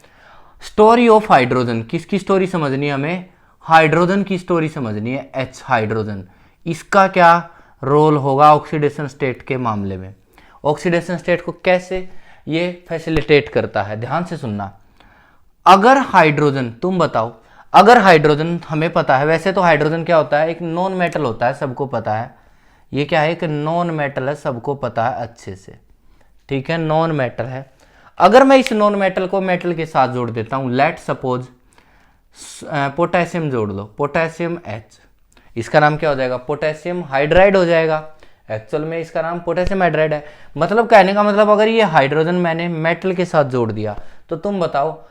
स्टोरी ऑफ हाइड्रोजन। किसकी स्टोरी समझनी है हमें, हाइड्रोजन की स्टोरी समझनी है, H हाइड्रोजन। इसका क्या रोल होगा ऑक्सीडेशन स्टेट के मामले में, ऑक्सीडेशन स्टेट को कैसे ये फैसिलिटेट करता है, ध्यान से सुनना। अगर हाइड्रोजन, तुम बताओ, अगर हाइड्रोजन हमें पता है, वैसे तो हाइड्रोजन क्या होता है, एक नॉन मेटल होता है, सबको पता है। ये क्या है, एक नॉन मेटल है, सबको पता है अच्छे से, ठीक है, नॉन मेटल है। अगर मैं इस नॉन मेटल को मेटल के साथ जोड़ देता हूं, लेट सपोज पोटेशियम जोड़ लो, पोटेशियम H, इसका नाम क्या हो जाएगा, पोटेशियम हाइड्राइड हो जाएगा। एक्चुअल में इसका नाम पोटेशियम हाइड्राइड है। मतलब कहने का मतलब अगर ये हाइड्रोजन मैंने मेटल के साथ जोड़ दिया, तो तुम बताओ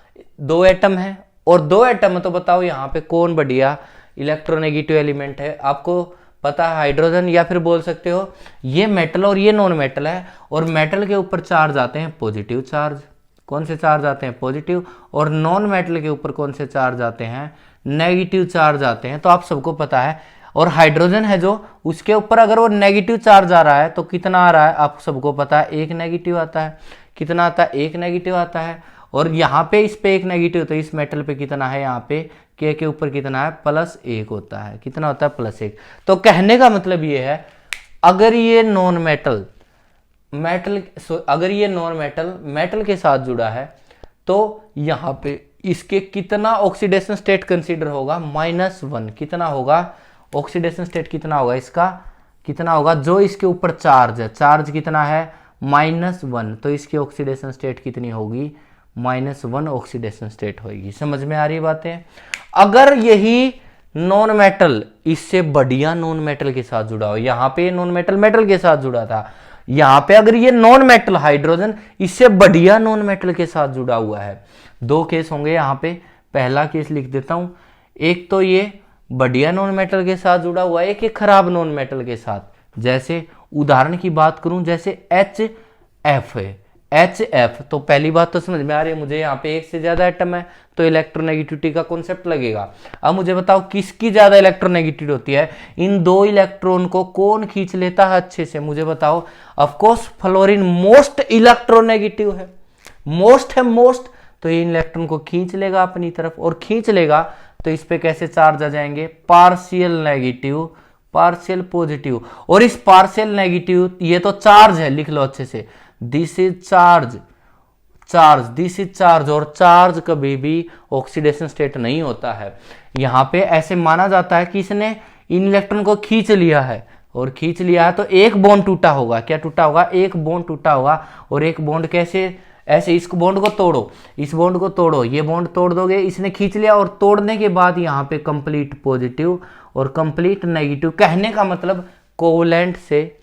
2 एटम है और 2 एटम, तो बताओ यहाँ पे कौन बढ़िया इलेक्ट्रोनेगेटिव एलिमेंट है। आपको पता है हाइड्रोजन, या फिर बोल सकते हो ये मेटल और ये नॉन मेटल है, और मेटल के ऊपर चार्ज आते हैं पॉजिटिव चार्ज। कौन से चार्ज आते हैं, पॉजिटिव। और नॉन मेटल के ऊपर कौन से चार्ज आते हैं, नेगेटिव चार्ज आते हैं। तो आप सबको पता है। और हाइड्रोजन है जो, उसके ऊपर अगर वो नेगेटिव चार्ज आ रहा है तो कितना आ रहा है, आप सबको पता है, 1 नेगेटिव आता है। कितना आता है, 1 नेगेटिव आता है। और यहाँ पे इस पे 1 नेगेटिव, तो इस मेटल पे कितना है, यहाँ पे के ऊपर कितना है, +1 होता है। कितना होता है, +1। तो कहने का मतलब ये है, अगर ये नॉन मेटल मेटल के साथ जुड़ा है, तो यहाँ पे इसके कितना ऑक्सीडेशन स्टेट कंसीडर होगा, -1। कितना होगा ऑक्सीडेशन स्टेट, कितना होगा इसका, कितना होगा, जो इसके ऊपर चार्ज है, चार्ज कितना है, -1, तो इसकी ऑक्सीडेशन स्टेट कितनी होगी, -1 ऑक्सीडेशन स्टेट होगी। समझ में आ रही बातें। अगर यही नॉन मेटल इससे बढ़िया नॉन मेटल के साथ जुड़ा हो, यहाँ पे नॉन मेटल के साथ जुड़ा था, यहाँ पे अगर ये नॉन मेटल हाइड्रोजन इससे बढ़िया नॉन मेटल के साथ जुड़ा हुआ है, 2 केस होंगे यहाँ पे। पहला केस लिख देता हूं, एक तो ये बढ़िया नॉन मेटल के साथ जुड़ा हुआ है, एक खराब नॉन मेटल के साथ। जैसे उदाहरण की बात करूं, जैसे HF है, HF, तो पहली बात तो समझ में आ रही है मुझे, यहाँ पे 1 से ज्यादा एटम है तो इलेक्ट्रोनेगेटिविटी का कॉन्सेप्ट लगेगा। अब मुझे बताओ किसकी ज्यादा इलेक्ट्रोनेगेटिविटी होती है, इन 2 इलेक्ट्रॉन को कौन खींच लेता है अच्छे से, मुझे बताओ। Of course fluorine most electronegative है, मोस्ट है, मोस्ट, तो ये इलेक्ट्रॉन को खींच लेगा अपनी तरफ, और खींच लेगा तो इस पे कैसे चार्ज आ जाएंगे, पार्शियल नेगेटिव, पार्शियल पॉजिटिव। और इस पार्शियल नेगेटिव, ये तो चार्ज है, लिख लो अच्छे से, this is charge, this is charge. और चार्ज कभी भी ऑक्सीडेशन स्टेट नहीं होता है। यहाँ पे ऐसे माना जाता है कि इसने इन इलेक्ट्रॉन को खींच लिया है, और खींच लिया है तो एक बॉन्ड टूटा होगा। क्या टूटा होगा, एक बॉन्ड टूटा होगा। और एक बॉन्ड कैसे, ऐसे इस बॉन्ड को तोड़ो, इस बॉन्ड को तोड़ो, ये बॉन्ड तोड़ दोगे, इसने खींच लिया, और तोड़ने के बाद यहाँ पे कंप्लीट पॉजिटिव और कंप्लीट नेगेटिव। कहने का मतलब कोवलेंट से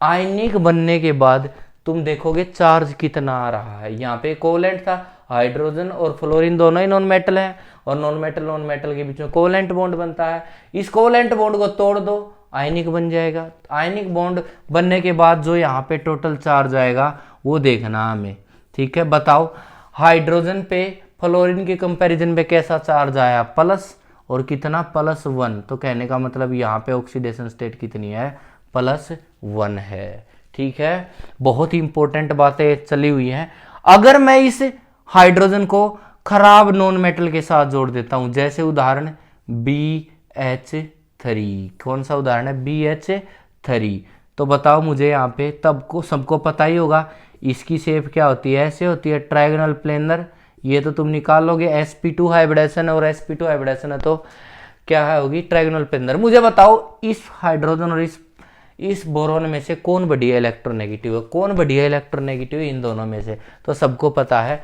आयनिक बनने के बाद तुम देखोगे चार्ज कितना आ रहा है। यहाँ पे कोवलेंट था, हाइड्रोजन और फ्लोरीन दोनों ही नॉन मेटल है, और नॉन मेटल के बीच में कोवेलेंट बॉन्ड बनता है। इस कोवेलेंट बॉन्ड को तोड़ दो, आयनिक बन जाएगा। आयनिक बॉन्ड बनने के बाद जो यहाँ पे टोटल चार्ज आएगा वो देखना हमें, ठीक है। बताओ हाइड्रोजन पे फ्लोरीन के कंपैरिजन पे कैसा चार्ज आया, प्लस, और कितना, +1। तो कहने का मतलब यहाँ पे ऑक्सीडेशन स्टेट कितनी है, +1 है, ठीक है। बहुत ही इंपॉर्टेंट बातें चली हुई हैं। अगर मैं इस हाइड्रोजन को खराब नॉन मेटल के साथ जोड़ देता हूं, जैसे उदाहरण BH3, कौन सा उदाहरण है, BH3, तो बताओ मुझे यहाँ पे, तब को सबको पता ही होगा इसकी शेप क्या होती है, ऐसे होती है, ट्रायगोनल प्लेनर। ये तो तुम निकाल लोगे, sp2 हाइब्रिडेशन और sp2 हाइब्रिडेशन है तो क्या है, होगी ट्रायगोनल प्लेनर। मुझे बताओ इस हाइड्रोजन और इस बोरोन में से कौन बढ़िया इलेक्ट्रोनेगेटिव है, कौन बढ़िया इलेक्ट्रोनेगेटिव है इन दोनों में से, तो सबको पता है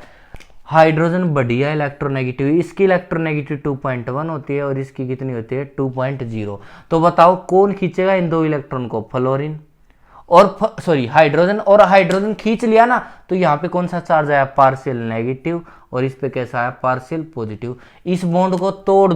हाइड्रोजन बढ़िया इलेक्ट्रोनेगेटिव। इसकी इलेक्ट्रोनेगेटिव 2.1 होती है और इसकी कितनी होती है, 2.0। तो बताओ कौन खींचेगा इन दो इलेक्ट्रॉन को, फ्लोरीन और हाइड्रोजन, और हाइड्रोजन खींच लिया ना तो यहाँ पे कौन सा चार्ज आया, पार्शियल नेगेटिव, और इस पे कैसा आया, पार्शियल पॉजिटिव। इस बॉन्ड को तोड़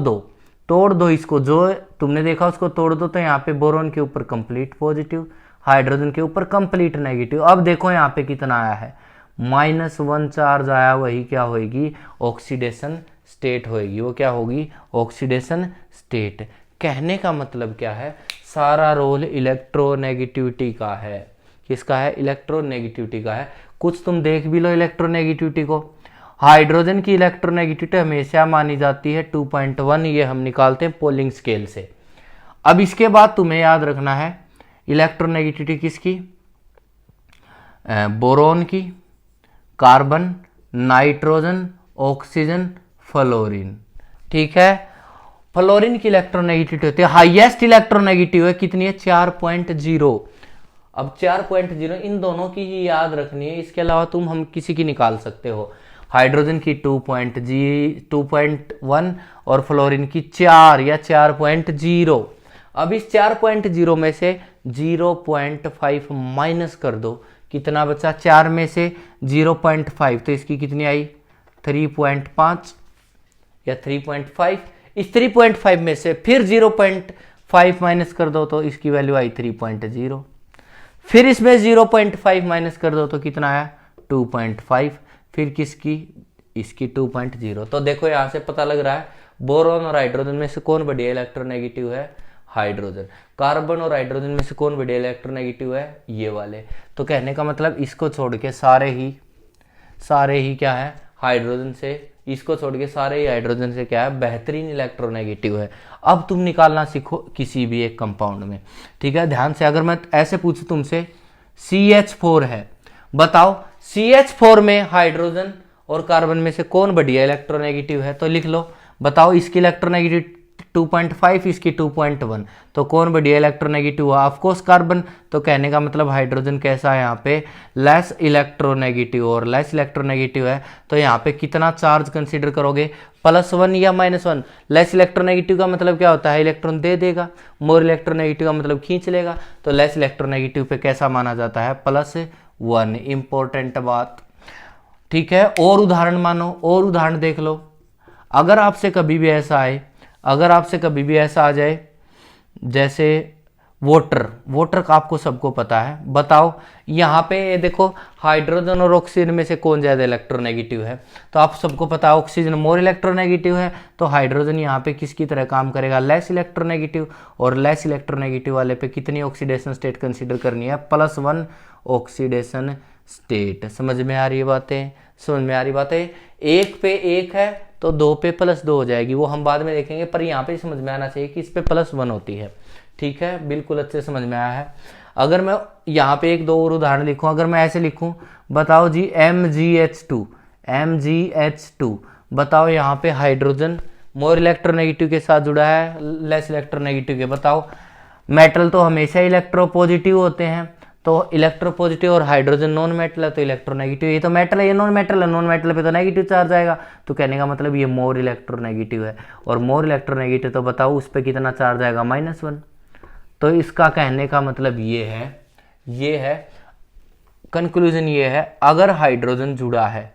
दो इसको, जो तुमने देखा उसको तोड़ दो, तो यहाँ पे बोरोन के ऊपर कंप्लीट पॉजिटिव, हाइड्रोजन के ऊपर कंप्लीट नेगेटिव। अब देखो यहाँ पे कितना आया है, -1 चार्ज आया, वही क्या होगी, ऑक्सीडेशन स्टेट होगी। वो क्या होगी, ऑक्सीडेशन स्टेट। कहने का मतलब क्या है, सारा रोल इलेक्ट्रोनेगेटिविटी का है। किसका है, इलेक्ट्रोनेगेटिविटी का है। कुछ तुम देख भी लो इलेक्ट्रोनेगेटिविटी को। हाइड्रोजन की इलेक्ट्रोनेगेटिविटी हमेशा मानी जाती है 2.1, ये हम निकालते हैं पोलिंग स्केल से। अब इसके बाद तुम्हें याद रखना है इलेक्ट्रोनेगेटिविटी किसकी, बोरोन की, कार्बन, नाइट्रोजन, ऑक्सीजन, फ्लोरीन, ठीक है। फ्लोरीन की इलेक्ट्रोनेगेटिविटी होती है, हाईएस्ट इलेक्ट्रोनेगेटिव है, कितनी है, 4.0। अब 4.0 इन दोनों की ही याद रखनी है, इसके अलावा तुम हम किसी की निकाल सकते हो। हाइड्रोजन की 2.1 और फ्लोरीन की 4 या 4.0। अब इस 4.0 में से 0.5 माइनस कर दो, कितना बचा, 4 में से 0.5, तो इसकी कितनी आई, 3.5 या 3.5। इस 3.5 में से फिर 0.5 माइनस कर दो तो इसकी वैल्यू आई 3.0। फिर इसमें 0.5 माइनस कर दो तो कितना आया, 2.5। फिर किसकी, इसकी 2.0। तो देखो यहां से पता लग रहा है बोरोन और हाइड्रोजन में से कौन बढ़िया इलेक्ट्रोनेगेटिव है, हाइड्रोजन। कार्बन और हाइड्रोजन में से कौन बढ़िया इलेक्ट्रोनेगेटिव है, ये वाले। तो कहने का मतलब इसको छोड़ के सारे ही क्या है, हाइड्रोजन से, इसको छोड़ के सारे ही हाइड्रोजन से क्या है, बेहतरीन इलेक्ट्रोनेगेटिव है। अब तुम निकालना सीखो किसी भी एक कंपाउंड में, ठीक है। ध्यान से, अगर मैं ऐसे पूछूं तुमसे CH4 है, बताओ CH4 में हाइड्रोजन और कार्बन में से कौन बढ़िया इलेक्ट्रोनेगेटिव है, तो लिख लो। बताओ इसकी इलेक्ट्रोनेगेटिव 2.5, इसकी 2.1, तो कौन बढ़िया इलेक्ट्रोनेगेटिव हुआ, ऑफकोर्स कार्बन। तो कहने का मतलब हाइड्रोजन कैसा है, यहाँ पे लेस इलेक्ट्रोनेगेटिव, और लेस इलेक्ट्रोनेगेटिव है तो यहाँ पे कितना चार्ज कंसीडर करोगे, +1 या -1। लेस इलेक्ट्रोनेगेटिव का मतलब क्या होता है, इलेक्ट्रॉन दे देगा, मोर इलेक्ट्रोनेगेटिव का मतलब खींच लेगा, तो लेस इलेक्ट्रोनेगेटिव पे कैसा माना जाता है, +1। इंपॉर्टेंट बात, ठीक है। और उदाहरण मानो, और उदाहरण देख लो। अगर आपसे कभी भी ऐसा आ जाए, जैसे वाटर का आपको सबको पता है, बताओ यहाँ पे देखो हाइड्रोजन और ऑक्सीजन में से कौन ज़्यादा इलेक्ट्रोनेगेटिव है, तो आप सबको पता है ऑक्सीजन मोर इलेक्ट्रोनेगेटिव है, तो हाइड्रोजन यहाँ पे किसकी तरह काम करेगा, लेस इलेक्ट्रोनेगेटिव। और लेस इलेक्ट्रोनेगेटिव वाले पे कितनी ऑक्सीडेशन स्टेट कंसीडर करनी है, +1 ऑक्सीडेशन स्टेट। समझ में आ रही बातें, एक पे एक है तो 2 पे +2 हो जाएगी, वो हम बाद में देखेंगे, पर यहाँ पे समझ में आना चाहिए कि इस पे +1 होती है, ठीक है। बिल्कुल अच्छे समझ में आया है। अगर मैं यहाँ पे 1-2 और उदाहरण लिखूं, अगर मैं ऐसे लिखूं, बताओ जी MgH2, बताओ यहाँ पे हाइड्रोजन मोर इलेक्ट्रोनेगेटिव के साथ जुड़ा है, लेस इलेक्ट्रोनेगेटिव के। बताओ मेटल तो हमेशा इलेक्ट्रोपॉजिटिव होते हैं, तो इलेक्ट्रोपॉजिटिव, और हाइड्रोजन नॉन मेटल है तो इलेक्ट्रोनेगेटिव। ये तो मेटल है, ये नॉन मेटल है, नॉन मेटल पे तो नेगेटिव चार्ज आएगा, तो कहने का मतलब ये मोर इलेक्ट्रोनेगेटिव है। और मोर इलेक्ट्रोनेगेटिव तो बताओ उस पर कितना चार्ज आएगा, -1। तो इसका कहने का मतलब ये है कंक्लूजन ये है, अगर हाइड्रोजन जुड़ा है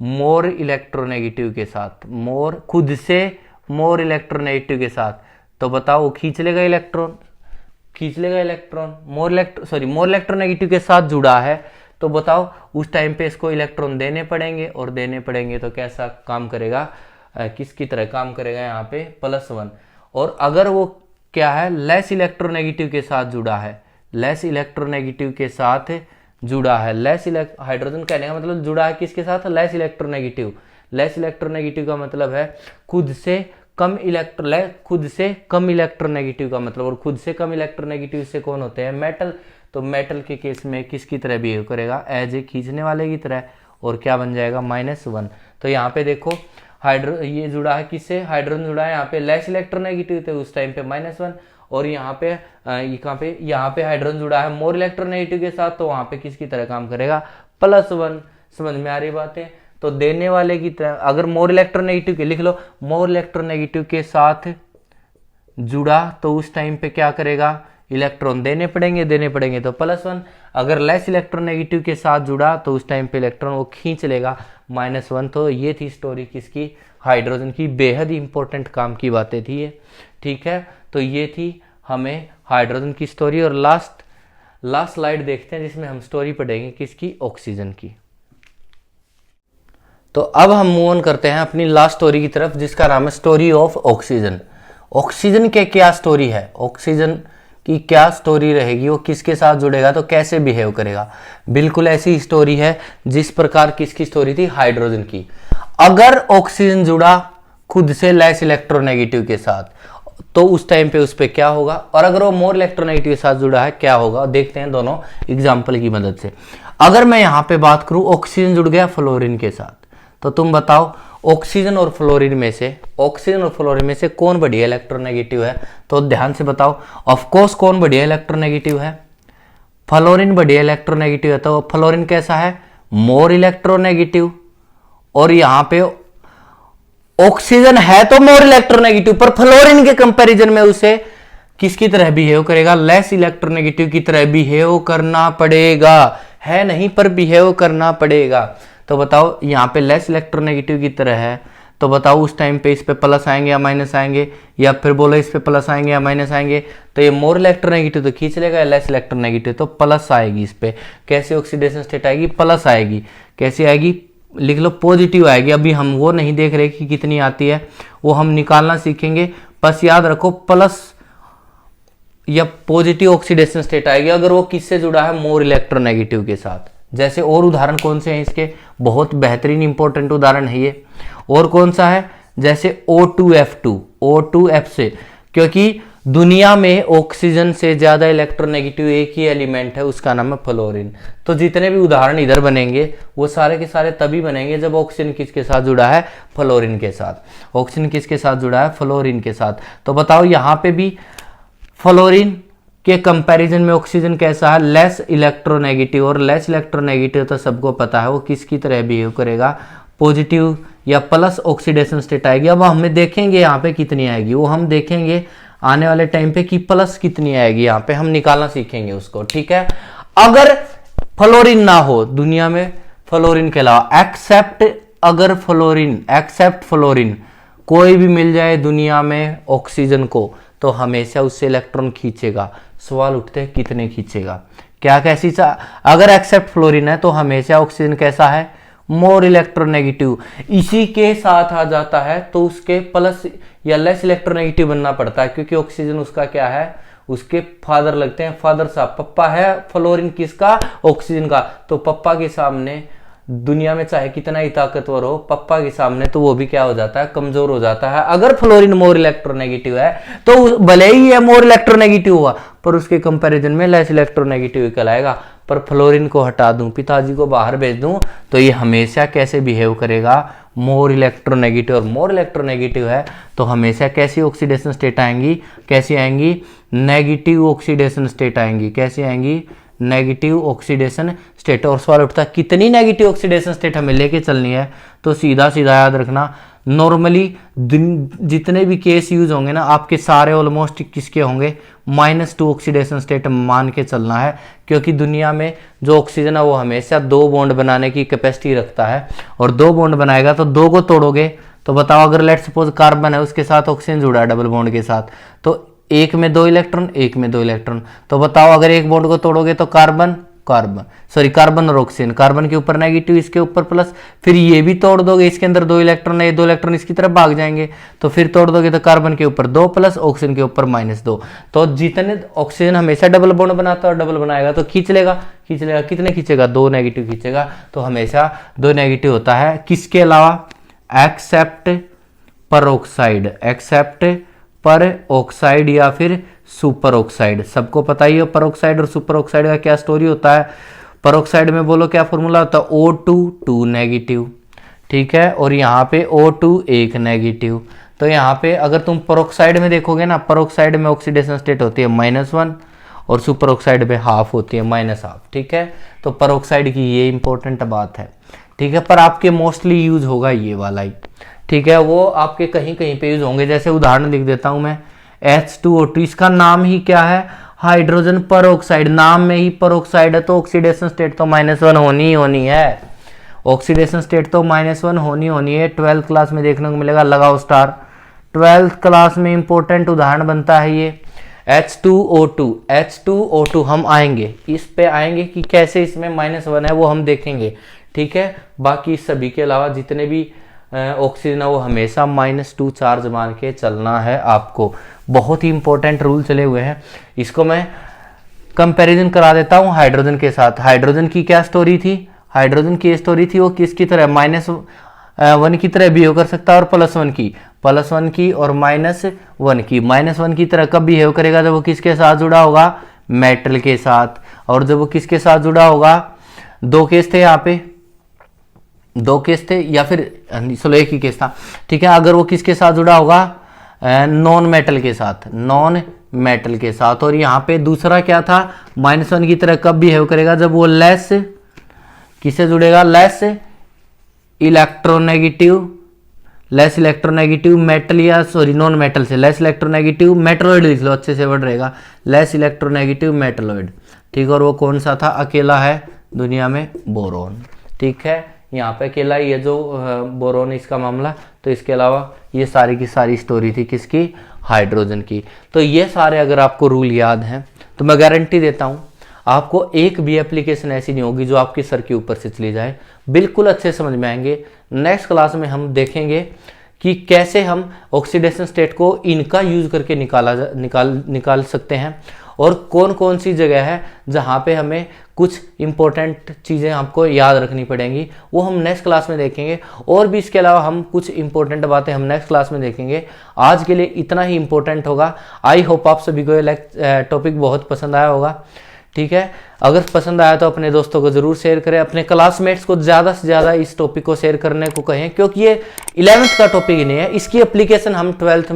मोर इलेक्ट्रोनेगेटिव के साथ, मोर खुद से मोर इलेक्ट्रोनेगेटिव के साथ, तो बताओ वो खींच लेगा इलेक्ट्रॉन, मोर इलेक्ट्रोनेगेटिव के साथ जुड़ा है, तो बताओ उस टाइम पे इसको इलेक्ट्रॉन देने पड़ेंगे, और देने पड़ेंगे तो कैसा काम करेगा, किसकी तरह काम करेगा यहाँ पे +1। और अगर वो क्या है लेस इलेक्ट्रोनेगेटिव के साथ जुड़ा है, लेस इलेक्ट्रोनेगेटिव के साथ जुड़ा है, हाइड्रोजन कहने का मतलब जुड़ा है किसके साथ, लेस इलेक्ट्रोनेगेटिव। लेस इलेक्ट्रोनेगेटिव का मतलब है खुद से कम इलेक्ट्रोनेगेटिव का मतलब, और खुद से कम इलेक्ट्रोनेगेटिव से कौन होते हैं, मेटल। तो मेटल के केस में किसकी तरह बिहेव करेगा, एज ए खींचने वाले की तरह, और क्या बन जाएगा -1। तो यहाँ पे देखो ये जुड़ा है किससे, हाइड्रोजन जुड़ा है यहाँ पे लेस इलेक्ट्रोनेगेटिव थे उस टाइम पे -1, और यहाँ पे यहाँ पे हाइड्रोजन जुड़ा है मोर इलेक्ट्रोनेगेटिव के साथ, तो वहां पे किसकी तरह काम करेगा, +1। समझ में आ रही बात है। तो देने वाले की तरह अगर मोर इलेक्ट्रोनेगेटिव के लिख लो, मोर इलेक्ट्रोनेगेटिव के साथ जुड़ा तो उस टाइम पे क्या करेगा, इलेक्ट्रॉन देने पड़ेंगे तो +1। अगर लेस इलेक्ट्रोनेगेटिव के साथ जुड़ा तो उस टाइम पे इलेक्ट्रॉन वो खींच लेगा -1। तो ये थी स्टोरी किसकी, हाइड्रोजन की। बेहद ही इंपॉर्टेंट काम की बातें थी ये, ठीक है। तो ये थी हमें हाइड्रोजन की स्टोरी, और लास्ट स्लाइड देखते हैं जिसमें हम स्टोरी पढ़ेंगे किसकी, ऑक्सीजन की। तो अब हम मूव ऑन करते हैं अपनी लास्ट स्टोरी की तरफ, जिसका नाम है स्टोरी ऑफ ऑक्सीजन। ऑक्सीजन के क्या स्टोरी है, ऑक्सीजन की क्या स्टोरी रहेगी, वो किसके साथ जुड़ेगा तो कैसे बिहेव करेगा। बिल्कुल ऐसी स्टोरी है जिस प्रकार किसकी स्टोरी थी, हाइड्रोजन की। अगर ऑक्सीजन जुड़ा खुद से लेस इलेक्ट्रोनेगेटिव के साथ, तो उस टाइम पे उस पर क्या होगा, और अगर वो मोर इलेक्ट्रोनेगेटिव के साथ जुड़ा है क्या होगा, देखते हैं दोनों एग्जाम्पल की मदद से। अगर मैं यहाँ पे बात करूं ऑक्सीजन जुड़ गया फ्लोरीन के साथ, तो तुम बताओ ऑक्सीजन और फ्लोरीन में से कौन बढ़िया इलेक्ट्रोनेगेटिव है, तो ध्यान से बताओ। ऑफ कोर्स कौन बढ़िया इलेक्ट्रोनेगेटिव है, फ्लोरीन बढ़िया इलेक्ट्रोनेगेटिव है। तो फ्लोरीन कैसा है, मोर इलेक्ट्रोनेगेटिव, और यहां पे ऑक्सीजन है तो मोर इलेक्ट्रोनेगेटिव, पर फ्लोरीन के कंपैरिजन में उसे किसकी तरह बिहेव करेगा, लेस इलेक्ट्रोनेगेटिव की तरह बिहेव करना पड़ेगा, है नहीं पर बिहेव करना पड़ेगा। तो बताओ यहाँ पे लेस इलेक्ट्रोनेगेटिव की तरह है, तो बताओ उस टाइम पे इस पे प्लस आएंगे या माइनस आएंगे, या फिर बोलो इस पे प्लस आएंगे या माइनस आएंगे। तो ये मोर इलेक्ट्रोनेगेटिव तो खींच लेगा, लेस इलेक्ट्रोनेगेटिव तो प्लस आएगी। इस पे कैसे ऑक्सीडेशन स्टेट आएगी, प्लस आएगी। कैसे आएगी, लिख लो पॉजिटिव आएगी। अभी हम वो नहीं देख रहे कि कितनी आती है, वो हम निकालना सीखेंगे। बस याद रखो प्लस या पॉजिटिव ऑक्सीडेशन स्टेट आएगी अगर वो किससे जुड़ा है, मोर इलेक्ट्रोनेगेटिव के साथ। जैसे और उदाहरण कौन से हैं इसके, बहुत बेहतरीन इंपॉर्टेंट उदाहरण है ये। और कौन सा है, जैसे O2F2, O2F से, क्योंकि दुनिया में ऑक्सीजन से ज्यादा इलेक्ट्रोनेगेटिव एक ही एलिमेंट है, उसका नाम है फ्लोरीन। तो जितने भी उदाहरण इधर बनेंगे वो सारे के सारे तभी बनेंगे जब ऑक्सीजन किसके साथ जुड़ा है, फ्लोरीन के साथ। ऑक्सीजन किसके साथ जुड़ा है, फ्लोरीन के साथ। तो बताओ यहाँ पे भी फ्लोरीन के कंपैरिजन में ऑक्सीजन कैसा है, लेस इलेक्ट्रोनेगेटिव। और लेस इलेक्ट्रोनेगेटिव तो सबको पता है वो किसकी तरह बिहेव करेगा, पॉजिटिव या प्लस ऑक्सीडेशन स्टेट आएगी। अब हमें देखेंगे यहाँ पे कितनी आएगी, वो हम देखेंगे आने वाले टाइम पे कि प्लस कितनी आएगी, यहाँ पे हम निकालना सीखेंगे उसको, ठीक है। अगर फ्लोरीन ना हो दुनिया में, फ्लोरीन के अलावा एक्सेप्ट फ्लोरीन कोई भी मिल जाए दुनिया में ऑक्सीजन को, तो हमेशा उससे इलेक्ट्रॉन खींचेगा। सवाल उठते हैं कितने खींचेगा, क्या कैसी अगर एक्सेप्ट फ्लोरीन है तो हमेशा ऑक्सीजन कैसा है, मोर इलेक्ट्रोनेगेटिव। इसी के साथ आ जाता है तो उसके प्लस या लेस इलेक्ट्रोनेगेटिव बनना पड़ता है, क्योंकि ऑक्सीजन उसका क्या है, उसके फादर लगते हैं, फादर साहब पप्पा है फ्लोरीन किसका, ऑक्सीजन का। तो पप्पा के सामने दुनिया में चाहे कितना ही ताकतवर हो, पप्पा के सामने तो वो भी क्या हो जाता है, कमजोर हो जाता है। अगर फ्लोरीन मोर इलेक्ट्रोनेगेटिव है तो भले ही ये मोर इलेक्ट्रोनेगेटिव हुआ पर उसके कंपैरिजन में लेस इलेक्ट्रोनेगेटिव कहलाएगा। पर फ्लोरीन को हटा दूं, पिताजी को बाहर भेज दूं, तो ये हमेशा कैसे बिहेव करेगा, मोर इलेक्ट्रोनेगेटिव। और मोर इलेक्ट्रोनेगेटिव है तो हमेशा कैसी ऑक्सीडेशन स्टेट आएंगी, कैसी आएंगी, नेगेटिव ऑक्सीडेशन स्टेट आएंगी। कैसी आएंगी, नेगेटिव ऑक्सीडेशन स्टेट। और सवाल उठता है कितनी नेगेटिव ऑक्सीडेशन स्टेट हमें लेके चलनी है, तो सीधा सीधा याद रखना, नॉर्मली जितने भी केस यूज होंगे ना आपके सारे ऑलमोस्ट किसके होंगे, -2 ऑक्सीडेशन स्टेट मान के चलना है। क्योंकि दुनिया में जो ऑक्सीजन है वो हमेशा 2 बॉन्ड बनाने की कैपेसिटी रखता है, और 2 बॉन्ड बनाएगा तो 2 को तोड़ोगे तो बताओ, अगर लेट सपोज कार्बन है उसके साथ ऑक्सीजन जुड़ा है डबल बॉन्ड के साथ, तो एक में 2 इलेक्ट्रॉन, एक में 2 इलेक्ट्रॉन, तो बताओ अगर एक बॉन्ड को तोड़ोगे तो कार्बन और ऑक्सीजन, कार्बन के ऊपर नेगेटिव, इसके ऊपर प्लस, फिर ये भी तोड़ दोगे, इसके अंदर 2 इलेक्ट्रॉन है, ये 2 इलेक्ट्रॉन इसकी तरफ भाग जाएंगे, तो फिर तोड़ दोगे तो कार्बन के ऊपर 2 प्लस, ऑक्सीजन के ऊपर -2। तो जितने ऑक्सीजन हमेशा डबल बॉन्ड बनाता है और डबल बनाएगा तो खींच लेगा, कितने खींचेगा, 2 नेगेटिव खींचेगा, तो हमेशा 2 नेगेटिव होता है। किसके अलावा, एक्सेप्ट पर ऑक्साइड या फिर सुपर ऑक्साइड। सबको पता ही है पर ऑक्साइड और सुपर ऑक्साइड का क्या स्टोरी होता है। पर ऑक्साइड में बोलो क्या फॉर्मूला होता है, O2 2 नेगेटिव, ठीक है, और यहाँ पे O2 1 नेगेटिव। तो यहाँ पे अगर तुम पर ऑक्साइड में देखोगे ना, पर ऑक्साइड में ऑक्सीडेशन स्टेट होती है -1 और सुपर ऑक्साइड में हाफ होती है -12, ठीक है। तो पर ऑक्साइड की ये इंपॉर्टेंट बात है, ठीक है। पर आपके मोस्टली यूज होगा ये वाला ही, ठीक है, वो आपके कहीं कहीं पे यूज होंगे। जैसे उदाहरण लिख देता हूं मैं, H2O2, इसका नाम ही क्या है, हाइड्रोजन पर ऑक्साइड, नाम में ही पर ऑक्साइड है, तो ऑक्सीडेशन स्टेट तो -1 होनी है, ऑक्सीडेशन स्टेट तो -1 होनी है। 12th क्लास में देखने को मिलेगा, लगाओ स्टार। 12th क्लास में इंपॉर्टेंट उदाहरण बनता है ये H2O2 हम आएंगे, इस पे आएंगे कि कैसे इसमें -1 है वो हम देखेंगे, ठीक है। बाकी सभी के अलावा जितने भी ऑक्सीजन है वो हमेशा -2 चार्ज मान के चलना है आपको। बहुत ही इंपॉर्टेंट रूल चले हुए हैं। इसको मैं कंपैरिजन करा देता हूँ हाइड्रोजन के साथ। हाइड्रोजन की क्या स्टोरी थी, हाइड्रोजन की स्टोरी थी वो किसकी तरह, -1 की तरह बिहेव कर सकता है, और +1 की और -1 की तरह कब बिहेव करेगा, जब वो किसके साथ जुड़ा होगा, मेटल के साथ। और जब वो किसके साथ जुड़ा होगा, 2 केस थे यहाँ पे, 2 केस थे या फिर चलो एक ही केस था, ठीक है। अगर वो किसके साथ जुड़ा होगा, नॉन मेटल के साथ। और यहाँ पे दूसरा क्या था, -1 की तरह कब बिहेव करेगा, जब वो लेस किससे जुड़ेगा, लेस इलेक्ट्रोनेगेटिव मेटल या नॉन मेटल से, लेस इलेक्ट्रोनेगेटिव मेटलॉइड लिख लो, अच्छे से वर्ड रहेगा, लेस इलेक्ट्रोनेगेटिव मेटलॉइड, ठीक। और वो कौन सा था, अकेला है दुनिया में, बोरोन, ठीक है। यहाँ पे अकेला ये जो बोरोन इसका मामला, तो इसके अलावा ये सारी की सारी स्टोरी थी किसकी, हाइड्रोजन की। तो ये सारे अगर आपको रूल याद हैं तो मैं गारंटी देता हूँ आपको एक भी एप्लीकेशन ऐसी नहीं होगी जो आपके सर के ऊपर से चली जाए, बिल्कुल अच्छे समझ में आएंगे। नेक्स्ट क्लास में हम देखेंगे कि कैसे हम ऑक्सीडेशन स्टेट को इनका यूज करके निकाल सकते हैं, और कौन कौन सी जगह है जहाँ पे हमें कुछ इंपॉर्टेंट चीज़ें आपको याद रखनी पड़ेंगी, वो हम नेक्स्ट क्लास में देखेंगे। और भी इसके अलावा हम कुछ इंपॉर्टेंट बातें हम नेक्स्ट क्लास में देखेंगे। आज के लिए इतना ही इंपॉर्टेंट होगा। आई होप आप सभी को ये टॉपिक बहुत पसंद आया होगा, ठीक है। अगर पसंद आया तो अपने दोस्तों को जरूर शेयर करें, अपने क्लासमेट्स को ज़्यादा से ज़्यादा इस टॉपिक को शेयर करने को कहें, क्योंकि ये 11th का टॉपिक ही नहीं है, इसकी एप्लीकेशन हम 12th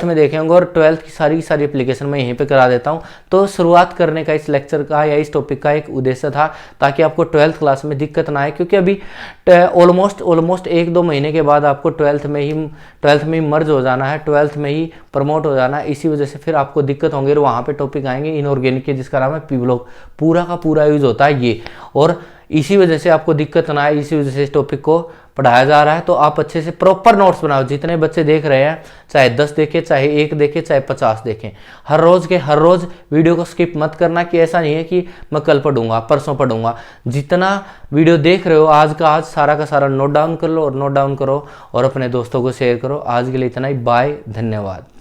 में देखेंगे, और 12th की सारी एप्लीकेशन मैं यहीं पे करा देता हूँ। तो शुरुआत करने का इस लेक्चर का या इस टॉपिक का एक उद्देश्य था, ताकि आपको 12th क्लास में दिक्कत ना आए, क्योंकि अभी ऑलमोस्ट 1-2 महीने के बाद आपको 12th में ही मर्ज हो जाना है, 12th में ही प्रमोट हो जाना है। इसी वजह से फिर आपको दिक्कत होंगी, और वहाँ पे टॉपिक आएंगे इनऑर्गेनिक के, जिसका नाम है पी ब्लॉक, पूरा का पूरा यूज होता है ये। और इसी वजह से आपको दिक्कत ना आए, इसी वजह से इस टॉपिक को पढ़ाया जा रहा है। तो आप अच्छे से प्रॉपर नोट्स बनाओ। जितने बच्चे देख रहे हैं, चाहे 10 देखें, चाहे 1 देखें, चाहे 50 देखें, हर रोज वीडियो को स्किप मत करना, कि ऐसा नहीं है कि मैं कल पढ़ूंगा, परसों पढ़ूंगा। जितना वीडियो देख रहे हो आज का आज सारा का सारा नोट डाउन कर लो, और अपने दोस्तों को शेयर करो। आज के लिए इतना ही, बाय, धन्यवाद।